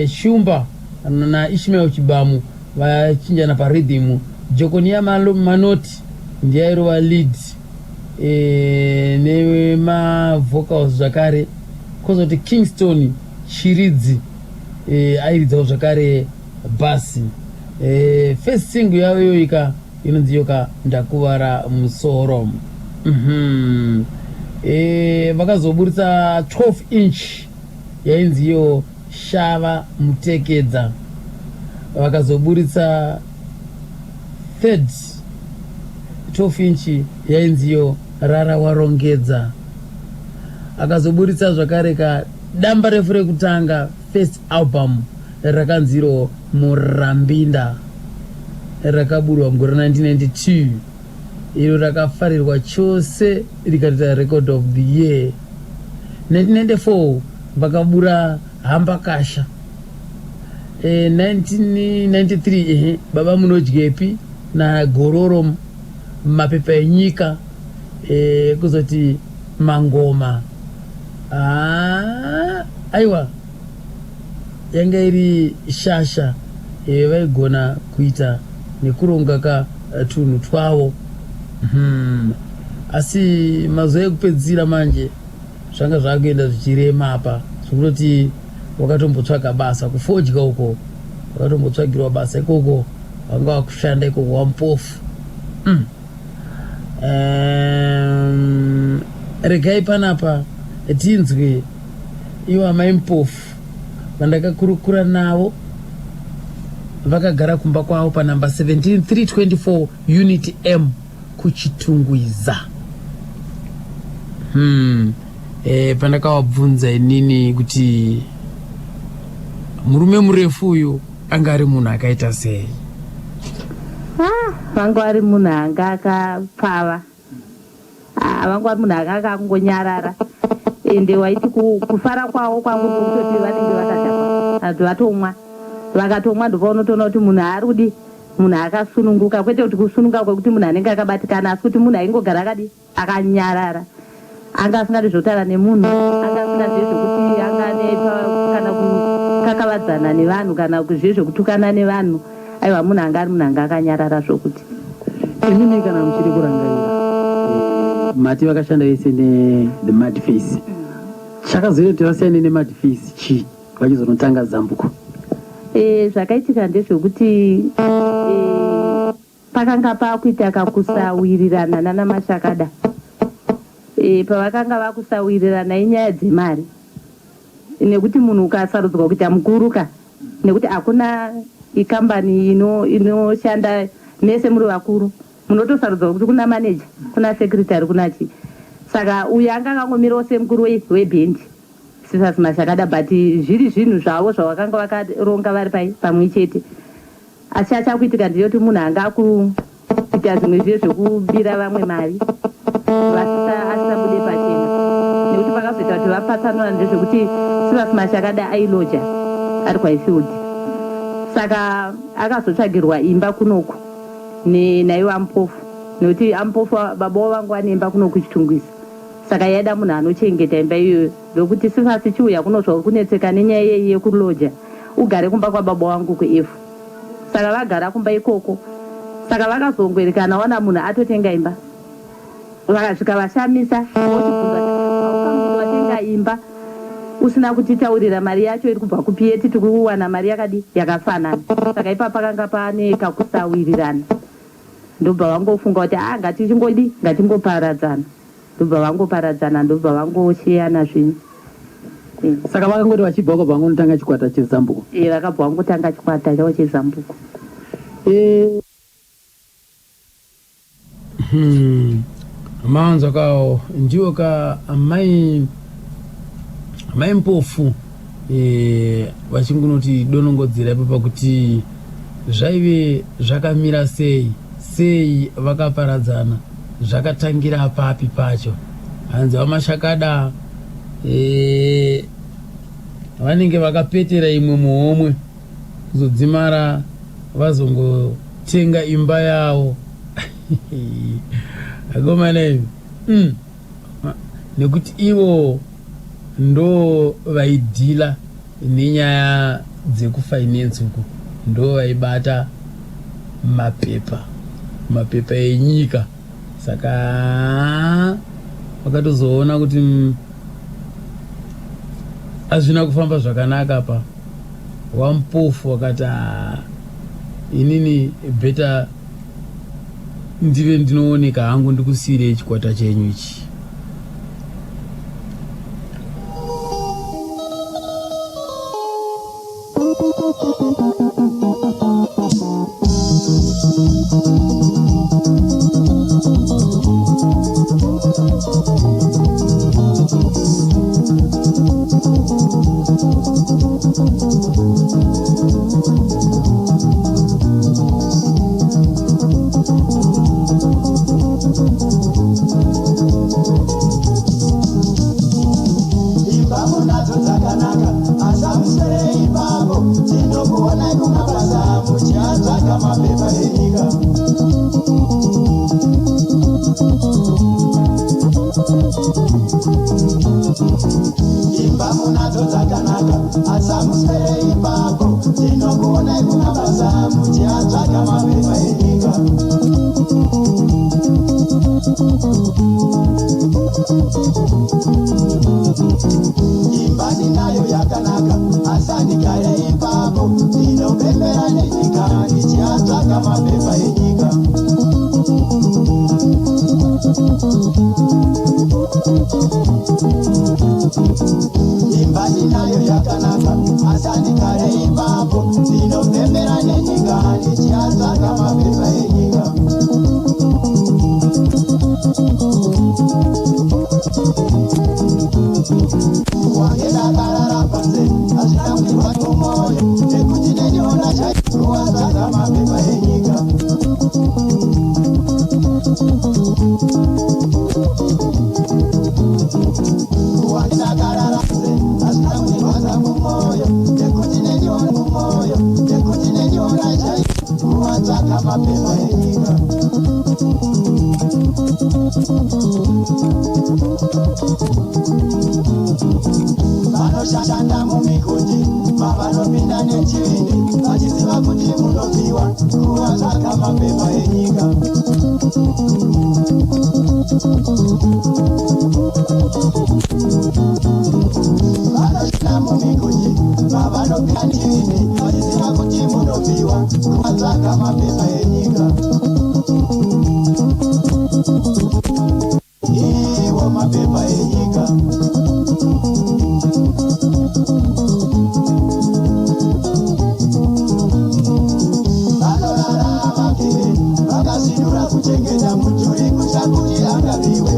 Shumba na Ishmael Chibamu vachinjana parhythm, Jokonia Manoti ndiye airova lead nemavocals zvakare, kozoti Kingston Chiridzi airidzawo zvakare basi. First single yavo yoika inonzi yoka ndakuvara musoro. Vakazoburitsa 12 inch yainzi iyo shava mutekedza. Vakazoburitsa third 12 inch yainzi iyo rara warongedza. Akazoburitsa zvakare ka damba refu rekutanga first album rakanziro Murambinda rakaburwa mugore 1992. iro rakafarirwa chose rikaita record of the year. 1994 vakabura Hamba Kasha. 1993 Baba Munodyepi na Gororo mapepa enyika, kuzoti Mangoma. Aiwa yanga iri shasha vaigona kuita nekuronga ka tunhu twavo. Asi mazuva ekupedzisira manje zvanga zvakuenda zvichirema apa, zvokuti wakatombotsvaga basa kufodya uko, wakatombotsvagirwa basa ikoko, wanga wakushanda ikoko wamupofu. Regai panapa tinzwe iwo amai mupofu vandakakurukura navo vakagara kumba kwavo panamba 17324 unit M kuchitungwiza. Pandakavabvunza inini kuti murume murefu uyu anga ari munhu akaita sei? Vanga vari munhu anga akapfava, vanga vari munhu anga akangonyarara, ende waiti kufara kwavo kwangu kutoti vanenge vakadhakwa vantu vatomwa, vakatomwa ndopaunotoona kuti munhu arudi, munhu akasununguka, kwete kuti kusununguka kwekuti munhu anenge akabatikana, asi kuti munhu aingogara akadi akanyarara, anga asingadi zvotara nemunhu, anga asingadi zvokuti anganepa kana kukakavadzana nevanhu kana zvezvokutukana nevanhu. Aiwa munhu anga ari munhu anga akanyarara zvokuti. Inini kana muchiri kurangarira Mati vakashanda vese ne Mad Face, chakazoita kuti vasiyane ne Mad Face chi vachizonotanga Zambuko? Zvakaitika ndezvokuti pakanga pakuita kakusawirirana nana Mashakada. Pavakanga vakusawirirana inyaya dzemari, nekuti munhu ukasarudzwa kuita mukuruka, nekuti hakuna ikambani inoshanda mese muri vakuru, munotosarudzwa kuti kuna manager, kuna secretary, kuna chi. Saka uyu anga akangomirawo semukuru webhendi Sisas Mashakada, but zviri zvinhu zvavo zvavakanga vakaronga vari pamwe chete. Asi achakuitika ndeyoti munhu anga kuita zvimwe zviye zvekubira vamwe mari asisabude pachena, nekuti pakazoita kuti vapatsanura ndezvekuti Sisas Mashakada ailoja ari kwaIfield. Saka akazotsvagirwa imba kunoku naiva Ampofu, nekuti Ampofu baba vangu vane imba kunoku Chitungwiza. saka yaida munhu anochengeta imba iyoyo ndokuti sifasi chiuya kunozva kunetseka nenyaya iyei yekuloja ugare kumba kwababa wangu kuefu. Saka vagara kumba ikoko, saka vakazongwerekana wana munhu atotenga imba, vakasvika vashamisa vatenga imba usina kutitaurira mari yacho iri kubva kupiyeti tikuwana mari yakadi yakafanana. Saka ipa pakanga pane kakusawirirana, ndobva vangofunga kuti ngatichingodi ngatingoparadzana, ndobva vangoparadzana, ndobva vangoshiyana zvinhu. Saka vakangoti vachibva uko vangonotanga chikwata chezambuko. Vakabva vangotanga chikwata chavo chezambuko. Maanza kao ndio ka amai mpofu vachingunoti donongodzera ipapo kuti zvaive zvakamira sei vakaparadzana zvakatangira papi pacho. Hanzi vamashakada vanenge vakapetera imwe muhomwe kuzodzimara vazongotenga imba yavo. Agomana hivi nekuti ivo ndo vaidhila nenyaya dzekufinance uko, ndo vaibata mapepa enyika. Saka vakatozoona kuti hazvina kufamba zvakanaka pa wampofu wakati inini beta ndive ndinooneka hangu ndikusire chikwata chenyu ichi. Kuchengeta muturi kuchakuti angaviwe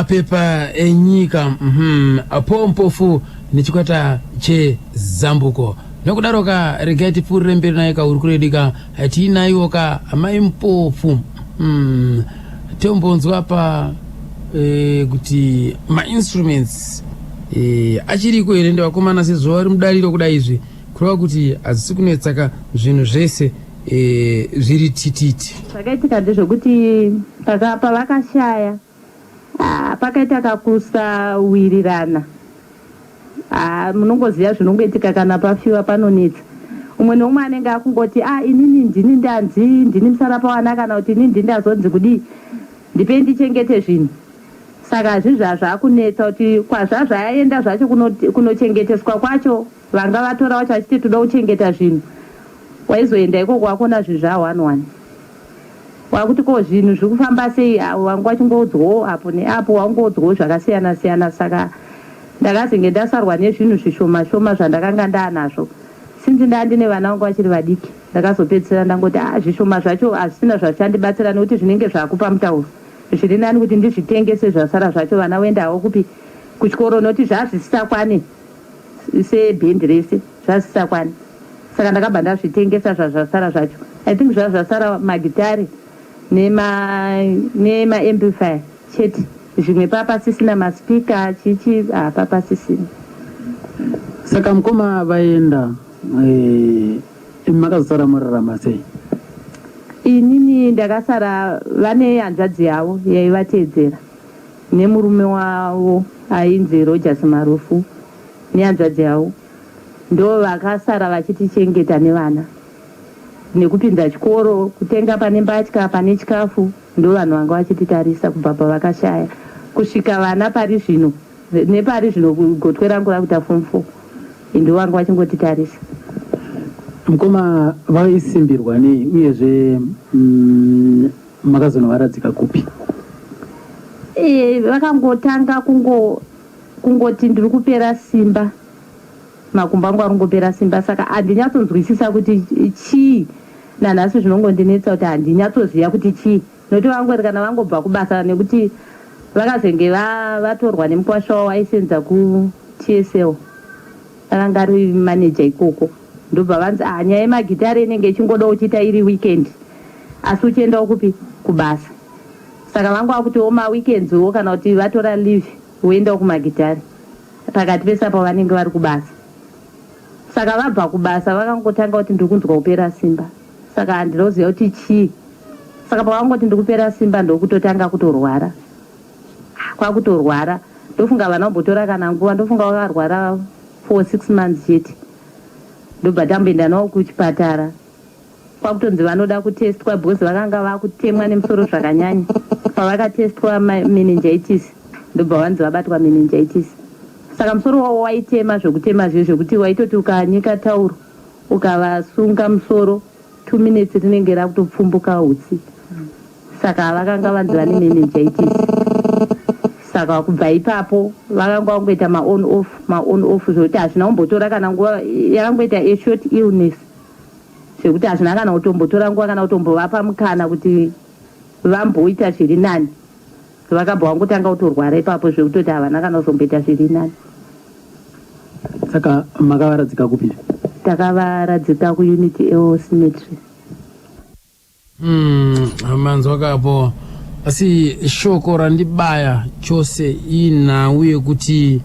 mapepa enyika apompofu nechikwata chezambuko nokudaroka regai tipfuurire mberi naye kauri kuredika tiinayiwoka amai mpofu tombonzwa pa kuti mainstruments achiriko here ndevakomana sezuva rimudariro kudai izvi kureva kuti hazisi kunetsaka zvinhu zvese zviri tititi. Zvakaitika ndezvokuti pavakashaya pakaita kakusawirirana. Munongoziva zvinongoitika kana pafiwa panonetsa. Umwe neumwe anenge akungoti inini ndini ndanzi ndini musarapawana kana kuti inini ndindazonzi kudii ndipe ndichengete zvinhu. Saka hazvi zvazvakunetsa kuti kwazvazvaenda zvacho kunochengeteswa kwacho vanga vatora vacho vachiti toda kuchengeta zvinhu. Waizoenda ikoko wakona zvinhu zva1 wakuti ko zvinhu zviri kufamba sei wanga wachingodzwawo apo neapo wangodzwawo zvakasiyana siyana. Saka ndakazenge ndasarwa nezvinhu zvishoma shoma zvandakanga ndaanazvo sinzi ndandine vana vangu vachiri vadiki. Ndakazopedzisira ndangoti zvishoma zvacho hazvisina zvachandibatsira nekuti zvinenge zvakupa mutauro zviri nani kuti ndizvitengese zvasara zvacho vana voendawo kupi kuchikoro nokuti zvazvisisakwane sebhendi rese zvazvisakwane. Saka ndakabva ndazvitengesa zvazvasara zvacho. I think zvazvasara magitari nema-amplifier chete. Zvimwe papasisina maspika chichi papasisina. Saka mukoma vaenda makazosara murarama sei? Inini ndakasara vane hanzvadzi yavo yaivateedzera nemurume wavo ainzi Rogers Marufu nehanzvadzi yavo ndo vakasara vachitichengeta nevana nekupinza chikoro kutenga pane mbatya pane chikafu ndo vanhu vanga vachititarisa kubva pavakashaya kusvika vana pari zvino nepari zvino gotwe rangu rakuita form 4 ndo vanga vachingotitarisa. Mukoma vaisimbirwa nei uyezve makazonovaradzika kupi? Vakangotanga kungoti ndiri kupera simba makumbo angu arungopera simba. Saka handinyatsonzwisisa kuti chii nanhasi zvinongondinetsa kuti handinyatsozviya kuti chii nokuti vangori kana vangobva kubasa nekuti vakazenge vatorwa nemukwasha wavo aisenza kuTSL akanga ari maneja ikoko ndobva vanzi nyaya yemagitari inenge ichingoda uchiita iri weekend asi uchiendawo kupi kubasa. Saka vangu vakutiwo maweekendswo kana kuti vatora leave woendawo kumagitari pakati pesapa vanenge vari kubasa. Saka vabva kubasa vakangotanga kuti ndiri kunzwa kupera simba. Saka handinoziva kuti chii. Saka pavangoti ndiri kupera simba ndokutotanga kutorwara. Kwakutorwara ndofunga vana vombotora kana nguva ndofunga vakarwara for 6 months chete ndobva tamboenda navo kuchipatara kwakutonzi vanoda kutestwa because vakanga vakutemwa nemusoro zvakanyanya. Pavakatestwa meningitis ndobva vanzi vabatwa meningitis. Saka musoro wavo waitema zvokutema zvekuti waitoti ukanyika tauro ukavasunga musoro 2 minutes rinenge rakutopfumbuka utsi. Saka vakanga vanzi vane meningitis. Saka kubva ipapo vakanga vangoita ma-on off zvokuti hazvina kumbotora kana nguva yakangoita a short illness zvekuti hazvina kana kutombotora nguva kana kutombovapa mukana kuti vamboita zviri nani. Vakabva vangotanga kutorwara ipapo zvekutoti havana kana kuzomboita zviri nani. Saka makavaradzika kupi? Takavaradzika kuUnity L Cemetery. Manzwa kapo asi shoko randibaya chose inhau yekuti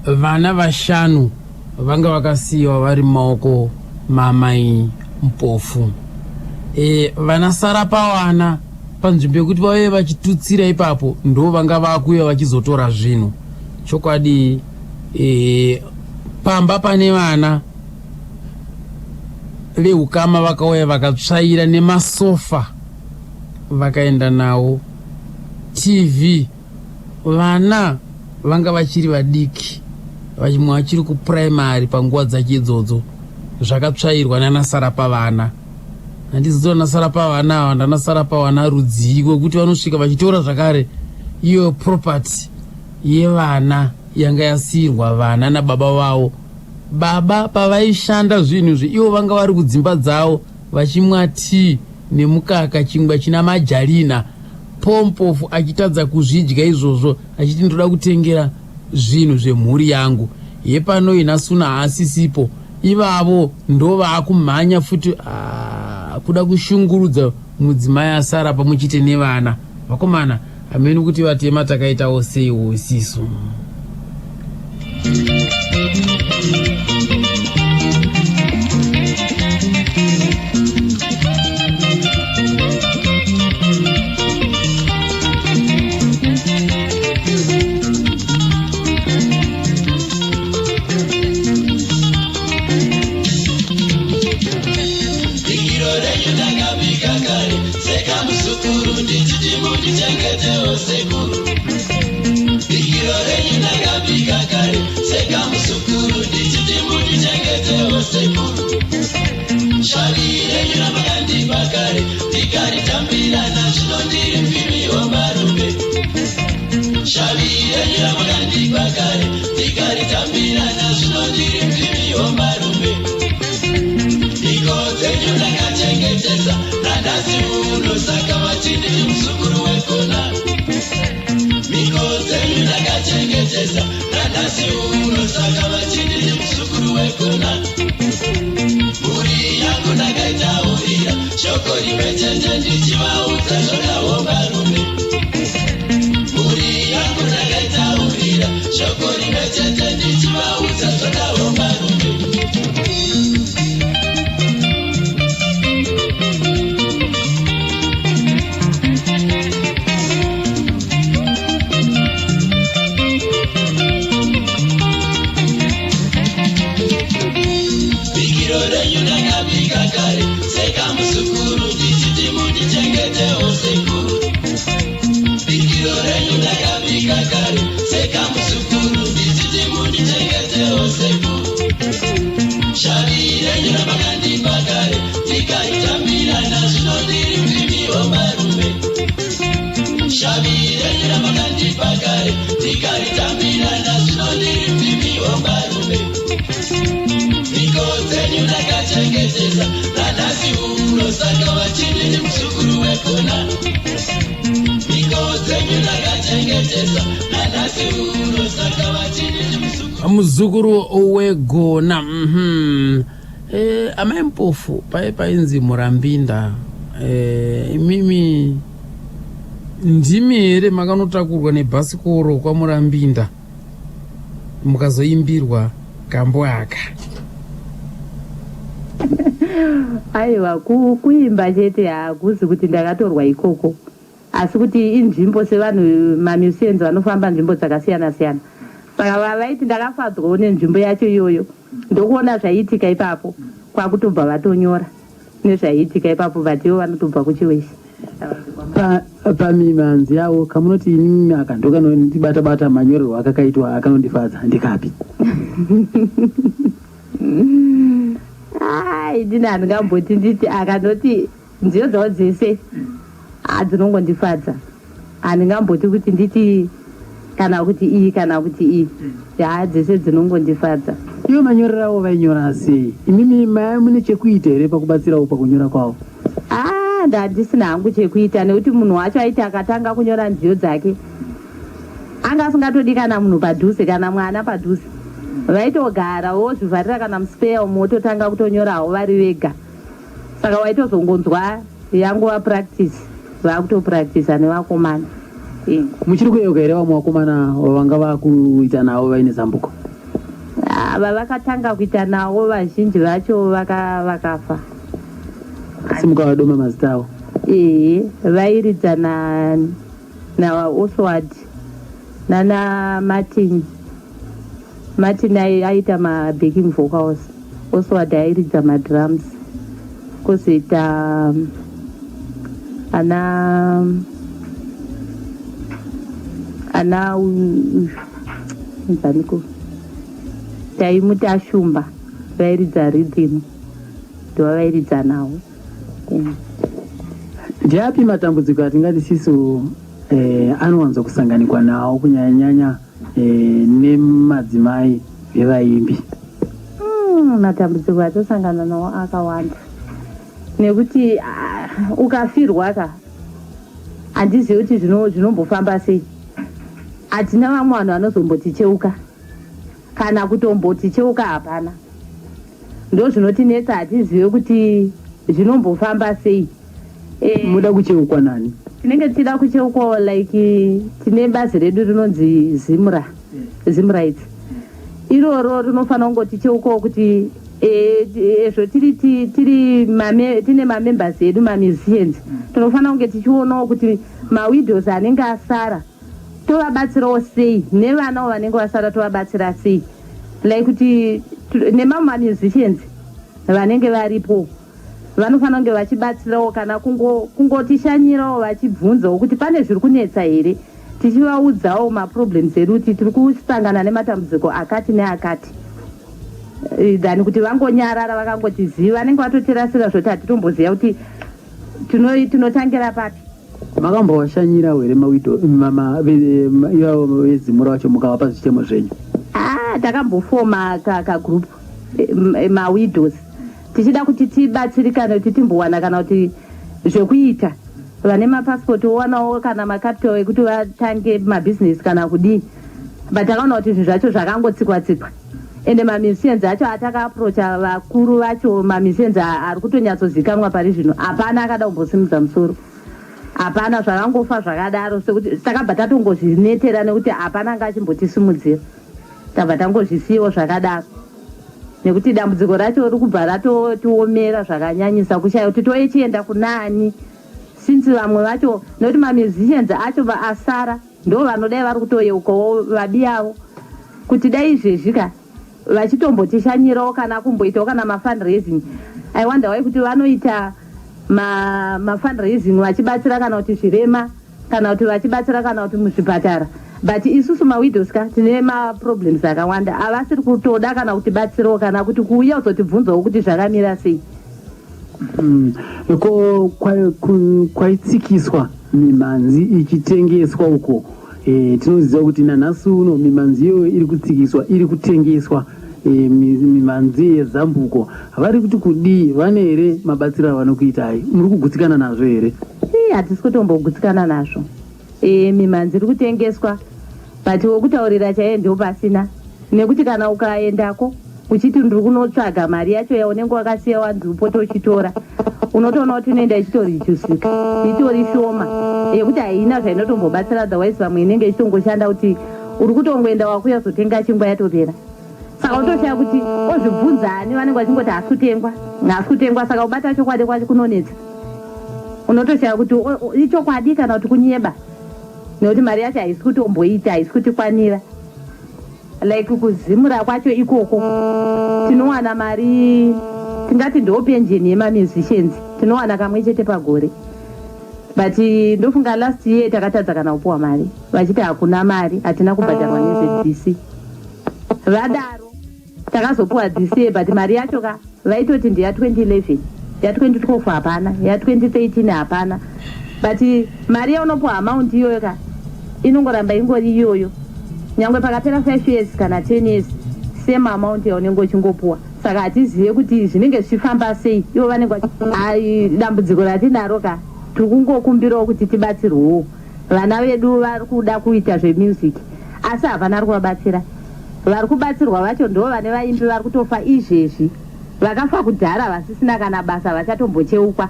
vana vashanu vanga vakasiyiwa vari maoko mamai mpofu. Vana sarapawana panzvimbo yekuti vave vachitutsira ipapo ndo vanga vakuya vachizotora zvinhu. Chokwadi pamba pane vana veukama vakauya vakatsvaira nemasofa vakaenda nawo TV. Vana vanga vachiri vadiki vachimwe vachiri kuprimary panguva dzacho idzodzo zvakatsvairwa nanasara pavana. Handizidzo nasara pavana ava ndanasara pavana rudzi wekuti vanosvika vachitora zvakare iyo property yevana yanga yasiyirwa vana nababa vavo. Baba pavaishanda zvinhu ivo vanga vari kudzimba dzavo vachimwa tii nemukaka chingwa china majarina pompofu achitadza kuzvidya izvozvo achiti ndoda kutengera zvinhu zvemhuri yangu yepano inasuna haasisipo ivavo ndo vaakumhanya futi kuda kushungurudza mudzimai asara pamuchite nevana. Vakomana hameni kuti vatema takaitawo seiwo isiso. Muzukuru wegona. Amai mpofu painzi Murambinda. Mimi ndimi here makanotakurwa nebhasikoro kwa Murambinda mukazoimbirwa kambo aka. Aiwa kuimba chete hakuzi kuti ndakatorwa ikoko, asi kuti inzvimbo sevanhu mamuseums vanofamba nzvimbo dzakasiyana siyana. Saka vaiti ndakafadzwawo nenzvimbo yacho iyoyo, ndokuona zvaiitika ipapo kwakutobva vatonyora nezvaiitika ipapo vatiwo vanotobva kuchiweshi. Pamimanzi yavo kamunoti inini akandoka nondibata-bata manyorerwo akakaitwa akanondifadza ndikapi? Ndini handingamboti nditi akandoti nziyo dzawo dzese dzinongondifadza, handingamboti kuti nditi kana kuti iyi kana kuti iyi, dzese dzinongondifadza. Ivo manyorerawo vainyora sei? Imimi mai mune chekuita here pakubatsirawo pakunyora kwavo? Ndandisina hangu chekuita, nekuti munhu wacho aiti akatanga kunyora nziyo dzake anga asingatodi kana munhu padhuze kana mwana padhuze, vaitogarawo zvivharira kana muspeya umo wototanga kutonyorawo vari vega. Saka waitozongonzwa yangova practice, vakutopractisa nevakomana. Muchiri kuyoga here vamwe vakomana vanga vakuita navo vaine zambuko? Vavakatanga kuita navo vazhinji vacho vakafa. Asi mukavadoma mazita avo? Vairidza naOswald nana Martin aita mabacking vocals, Oswald airidza madrums, kozoita ana nzaniko taimuti Ashumba vairidza rhythm, ndovavairidza nawo. Ndiapi matambudziko atingati sisu anowanza kusanganikwa nawo kunyanya-nyanya nemadzimai vevaimbi? Matambudziko atosangana nawo akawanda, nekuti ukafirwa ka handizivi kuti zvinombofamba sei. Hatina vamwe vanhu vanozomboticheuka kana kutomboticheuka hapana. Ndo zvinotinetsa, hatizivi kuti zvinombofamba sei. Muda kucheukwa nani? Tinenge tichida kucheukwa like tine bazi redu rinonzi Zimrights. Iroro rinofanira kungoticheukwa kuti ezvo tine mamembers edu mamusicians tinofanira kunge tichionawo kuti mawidows anenge asara tovabatsirawo sei, nevanawo vanenge vasara tovabatsira sei, like kuti nemamwe mamusicians vanenge varipo vanofanira kunge vachibatsirawo kana kungotishanyirawo vachibvunzawo kuti pane zviri kunetsa here, tichivaudzawo maproblems edu kuti tiri kusangana nematambudziko akati neakati, dhani kuti vangonyarara vakangotiziva vanenge vatotirasira zvoti hatitomboziva kuti tinotangira papi. Makambovashanyirawo here ivavo vezimura vacho mukavapa zvichemo zvenyu? Takambofoma kagroup mawidows tichida kuti tibatsirikane kuti timbowana kana kuti zvekuita, vane mapasipoti owanawo kana makapital ekuti vatange mabhizinesi kana kudii, but takaona kuti zvinhu zvacho zvakangotsikwa-tsikwa. Ende mamusicians acho atakaapproacha vakuru vacho, mamusicians ari kutonyatsozikamwa pari zvino, hapana akada kumbosimudza musoro, hapana, zvakangofa zvakadaro, sekuti takabva tatongozvinetera nekuti hapana anga achimbotisimudzira, tabva tangozvisiyiwo zvakadaro, nekuti dambudziko racho riri kubva ratotiomera zvakanyanyisa kushaya kuti toechienda kunani, since vamwe vacho nekuti mamusicians acho asara ndo vanodai vari kutoyeukawo vadiyavo kuti dai izvezvika vachitombotishanyirawo kana kumboitawo kana mafundraising. I wonder why kuti vanoita mafundraising vachibatsira kana kuti zvirema kana kuti vachibatsira kana kuti muzvipatara, but isusu mawidows tine maproblems akawanda, havasiri kutoda kana kuti batsirawo kana kuti kuuya kuzotibvunzawo kuti zvakamira sei. Ko kwaitsikiswa mimhanzi ichitengeswa uko, tinoziva kuti nanhasi uno mimhanzi iyoyo iri kutsikiswa, iri kutengeswa, mimhanzi yezambuko. Vari kuti kudii, vane here mabatsiro avanokuitai? Muri kugutsikana nazvo here? Hatisi kutombogutsikana nazvo. Mimhanzi iri kutengeswa, but wokutaurira chaiye ndio pasina, nekuti kana ukaendako uchiti ndiri kunotsvaga mari yacho yaunenge wakasiya wanzipo tochitora, unotoona kuti inoenda ichitorichusika, itori shoma, yekuti haina zvainotombobatsira, otherwise vamwe inenge ichitongoshanda kuti uri kutongoenda wakuya zotenga chingwa yatopera. Saka utoshaya kuti ozvibvunzani vanenge vachingoti hasi kutengwa, saka ubata chokwadi kwacho kunonetsa. Unotoshaya kuti ichokwadi kana kuti kunyeba, nekuti mari yacho haisi kutomboita, haisi kutikwanira. Like kuzimura kwacho ikoko tinowana mari, tingati ndo penjeni yemamusicians tinowana kamwe chete pagore, but ndofunga last year takatadza kana kupuwa mari, vachiti hakuna mari, hatina kubhadharwa neZBC. Vadaro takazopuwa this year, but mari yacho vaitoti ndiya 2011, ya 2012 hapana, ya 2013 hapana, but mari yaunopuwa amount iyoyo inongoramba ingori iyoyo nyangwe pakapera 5 years kana 10 years, same amount yaunenge uchingopuwa. Saka hatizive kuti zvinenge zvichifamba sei. Ivo vanenge dambudziko ratinaro tiri kungokumbirawo kuti tibatsirwewo. Vana vedu vari kuda kuita zvemusic asi havana kuvabatsira. Vari kubatsirwa vacho ndo vane vaimbi vari kutofa izvezvi, vakafa kudhara vasisina kana basa vachatombocheukwa.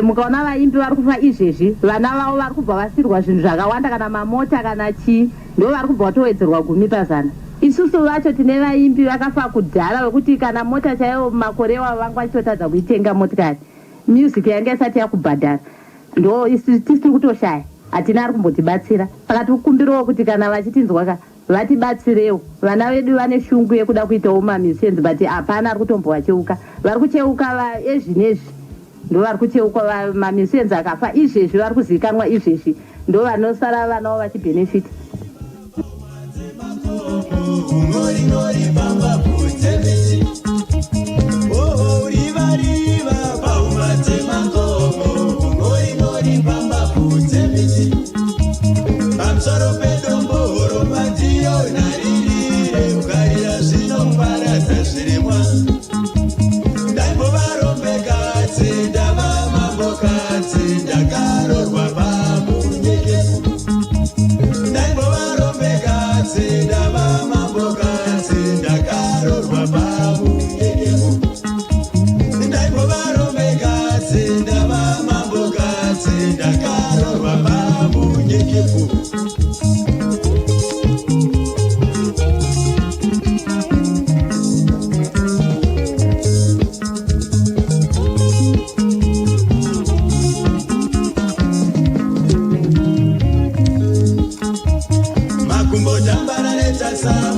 Mukaona vaimbi vari kufa izvezvi, vana vavo vari kubva vasirwa zvinhu zvakawanda, kana mamota kana chii, ndo vari kubva vatowedzerwa 10%. Isusu vacho tine vaimbi vakafa kudhara vekuti kana mota chaiyo makore vanga vachitotadza kuitenga motikari, music yanga isati yakubhadhara, ndo tisiri kutoshaya, hatina ari kumbotibatsira. Saka tikukumbirawo kuti kana vachitinzwa vatibatsirewo. Vana vedu vane shungu yekuda kuitawo mamusicians, but hapana ari kutombovacheuka. Vari kucheuka ezvinezvi ndo vari kucheuka, mamusicians akafa izvezvi vari kuzivikanwa izvezvi, ndo vanosara vanawo vachibhenefita. Ndakarorwa katsi ndava mambo katsi ndakarorwa pamunyekemo ndaimbovarume katsi ndava mambo katsi ndakarorwa pamunyekemo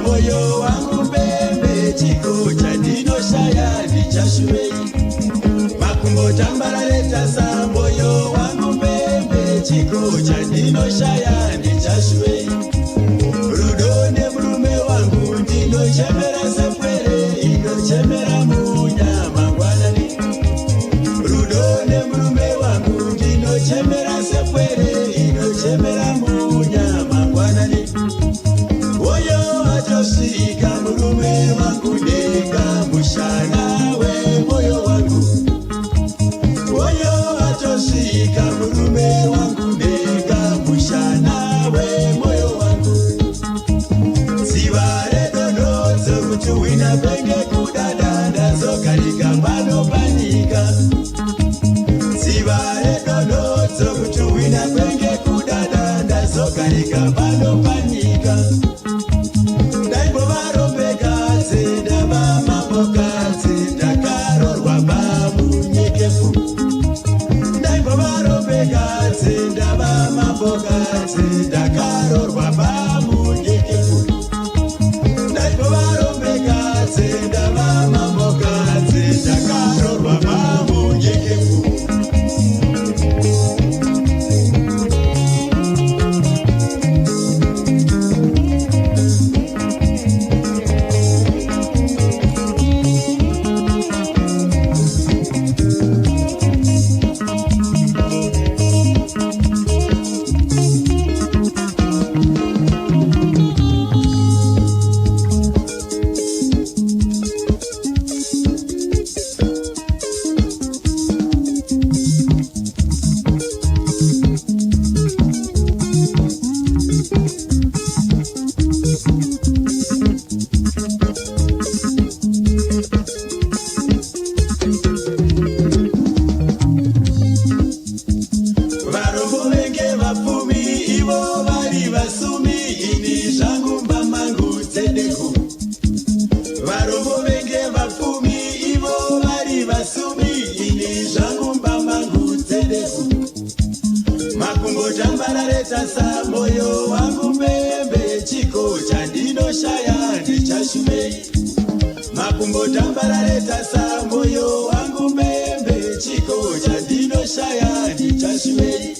moyo wangu mbembe chiko chandinoshaya ndichashuvei makumbo tambarareta moyo wangu mbembe chiko chandinoshaya ndichashuvei rudo nemurume wangu ndinochemera sepwere inochemera munyama ngwanani rudo nemurume wangu ndinochemera sepwere inochemera munyama ngwanani Sika murume wangu nega mushana we moyo wangu Oyo atosika murume wangu nega mushana we moyo wangu Sivare donozo kutuwina penge kudadada zokarika pano panika Sivare donozo kutuwina penge kudadada zokarika pano panika moyo wangu mbembe chiko chandinoshaya ndichashuvei makumbo tambarareta sa moyo wangu mbembe chiko chandinoshaya ndichashuvei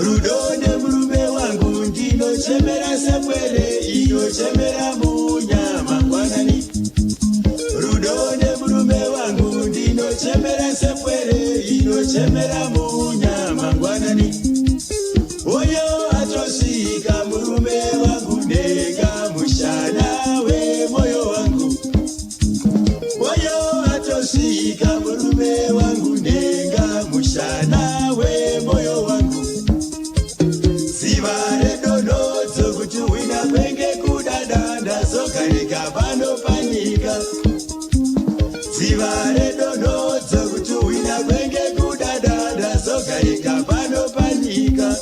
rudo nemurume wangu ndinochemera sepwere inochemera munyama ngwanani rudo nemurume wangu ndinochemera sepwere inochemera munyama ngwanani Oyo atosika murume wangu nega mushana we moyo wangu Oyo atosika murume wangu nega mushana we moyo wangu Sivare donozo kutuwina penge kudadanda zokarika pano panika Sivare donozo kutuwina penge kudadanda zokarika pano panika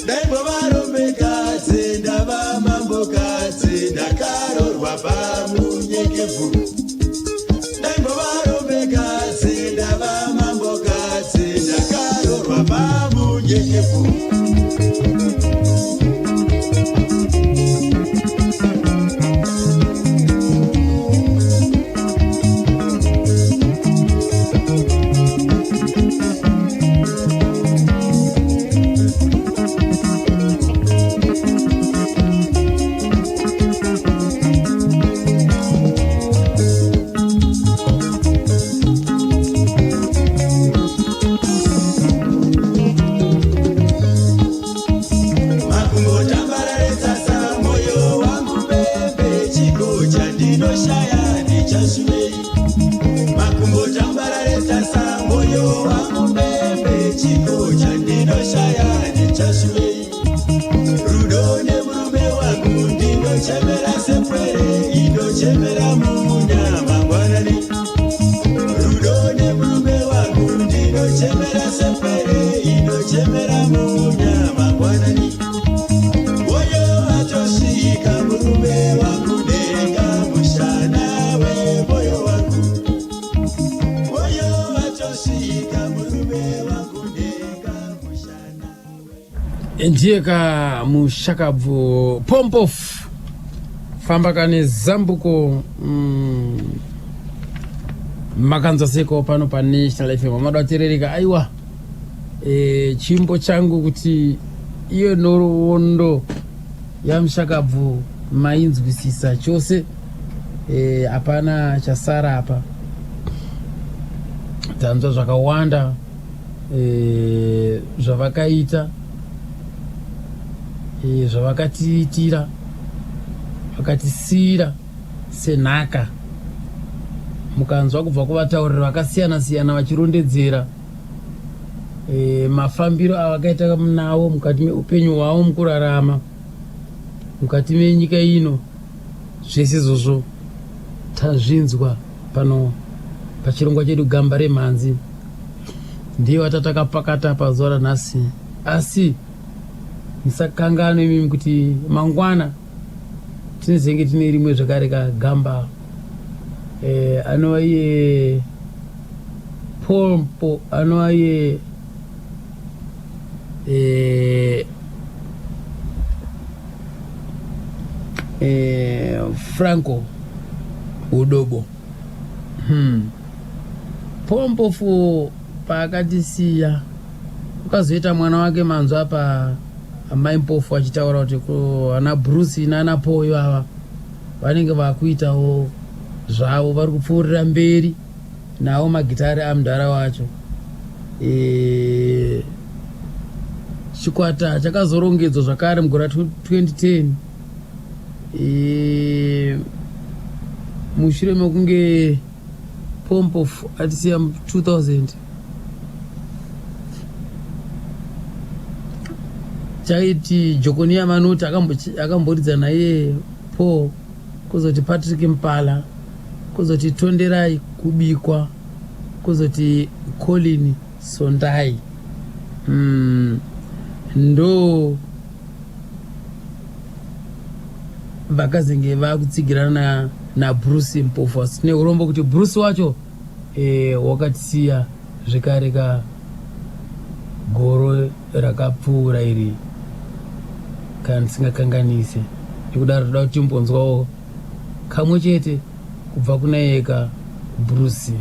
Daimbo varombe katsi ndava mambo katsi ndakarorwa pamunyekevu Daimbo varombe katsi ndava mambo katsi ndakarorwa pamunyekevu wangu ndinochemera sepwere inochemera munyama ngwanani rudo nemurume wangu ndinochemera sepwere inochemera munyama ngwanani woyo atosvika murume wangu denga mushana wemoyo wangu woyo atosvika murume wangu denga mushana Njeka mushakabvu pompof famba kane zambuko makanza seko pano pa National FM madwaterereka aiwa chimbo changu kuti iyo norowondo ya mushakabvu mainzwisisa chose apana chasara apa tanzwa zvakawanda zvavakaita zvavakatiitira vakatisira senhaka mukanzwa kubva kuvatauriri vakasiyana siyana vachirondedzera mafambiro avakaita nawo mukati meupenyu hwavo mukurarama mukati menyika ino zvese izvozvo tazvinzwa pano pachirongwa chedu gamba remhanzi ndiye watatakapakata pazuva ranhasi asi musakangane mimi kuti mangwana tinezenge tine rimwe zvakare kagamba anova iye pompo anova iye Franco Udobo pompofu paakatisiya ukazoita mwana wake manzwa apa amai mpofu achitaura kuti ana Bruce nana Poyo ava vanenge vakuitawo zvavo vari kupfuurira mberi nawo magitari amudhara wacho chikwata chakazorongedzwa zvakare mugore 2010 mushure mekunge pompofu atisiya 2000 chaiti Jokonia Manuti akamboridza naye Paul kuzoti Patrick Mpala kuzoti Tonderai Kubikwa kuzoti Colin Sondai ndo vakazenge vakutsigirana na Bruce Mpofu sine urombo kuti Bruce wacho wakatisiya zvekare ka goro rakapfuura iri kana singakanganise ndikudaro toda kuti timbonzwawo kamwe chete kubva kuna yeka Bruce.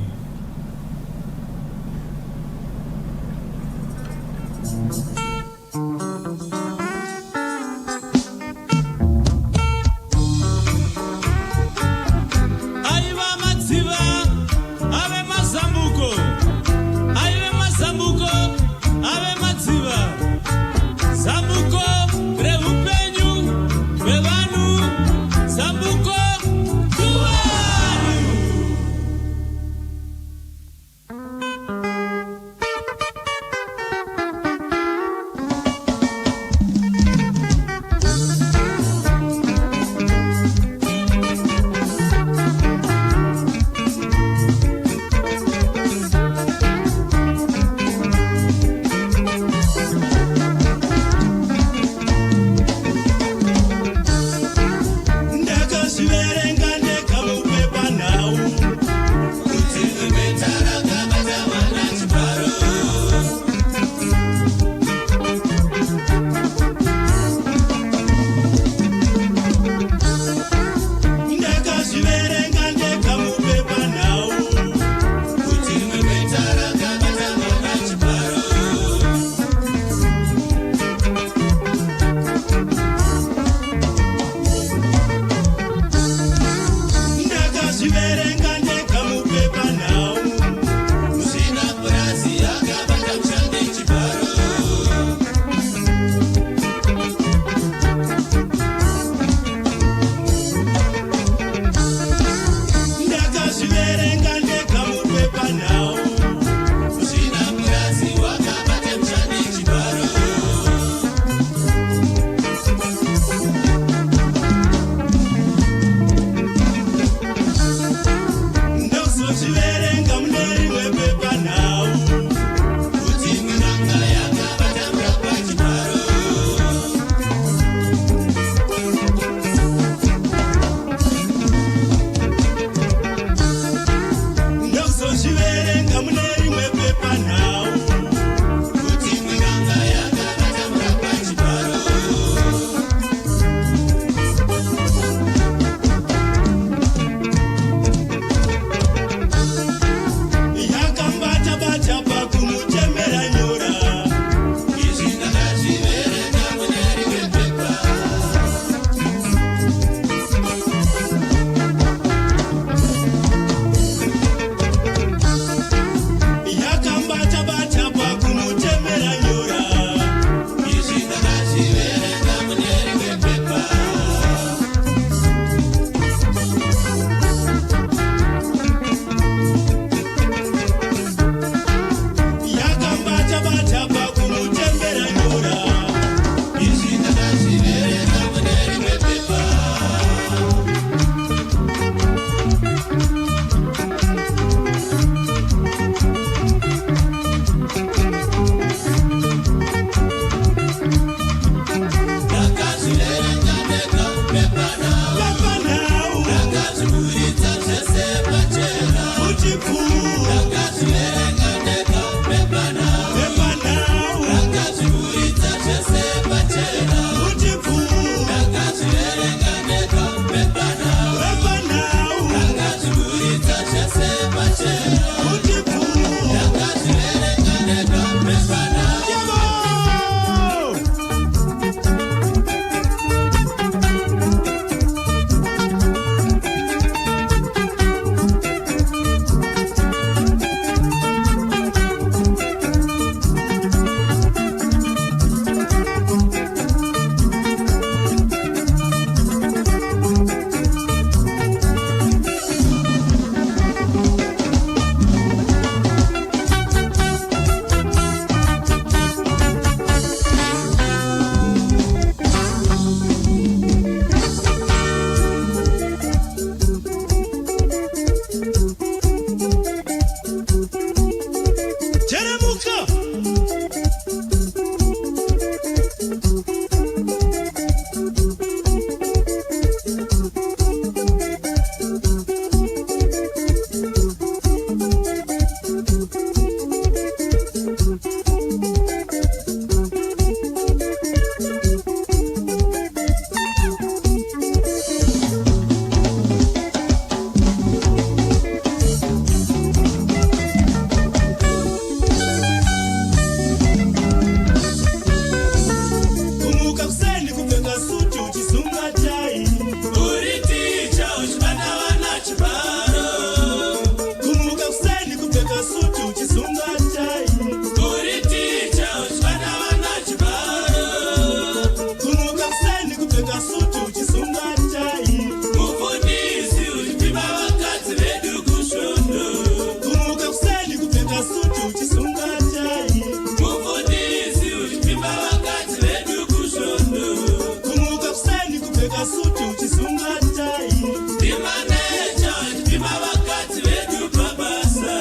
suti uchisunga tai. Ndimaneja ndipima vakadzi vedu pabasa.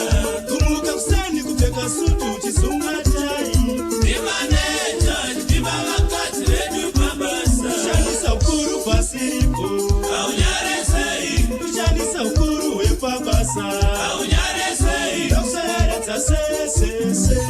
Kumuka kuseni kupfeka suti uchisunga tai. Ndimaneja ndipima vakadzi vedu pabasa. Kushandisa ukuru pasiripo aunyarese. Kushandisa ukuru wepabasa aunyarese. Ndokuseredza sesese.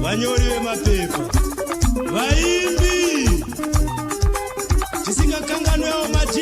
Vanyori vemapepa, vaimbi, chisingakanganwewo madj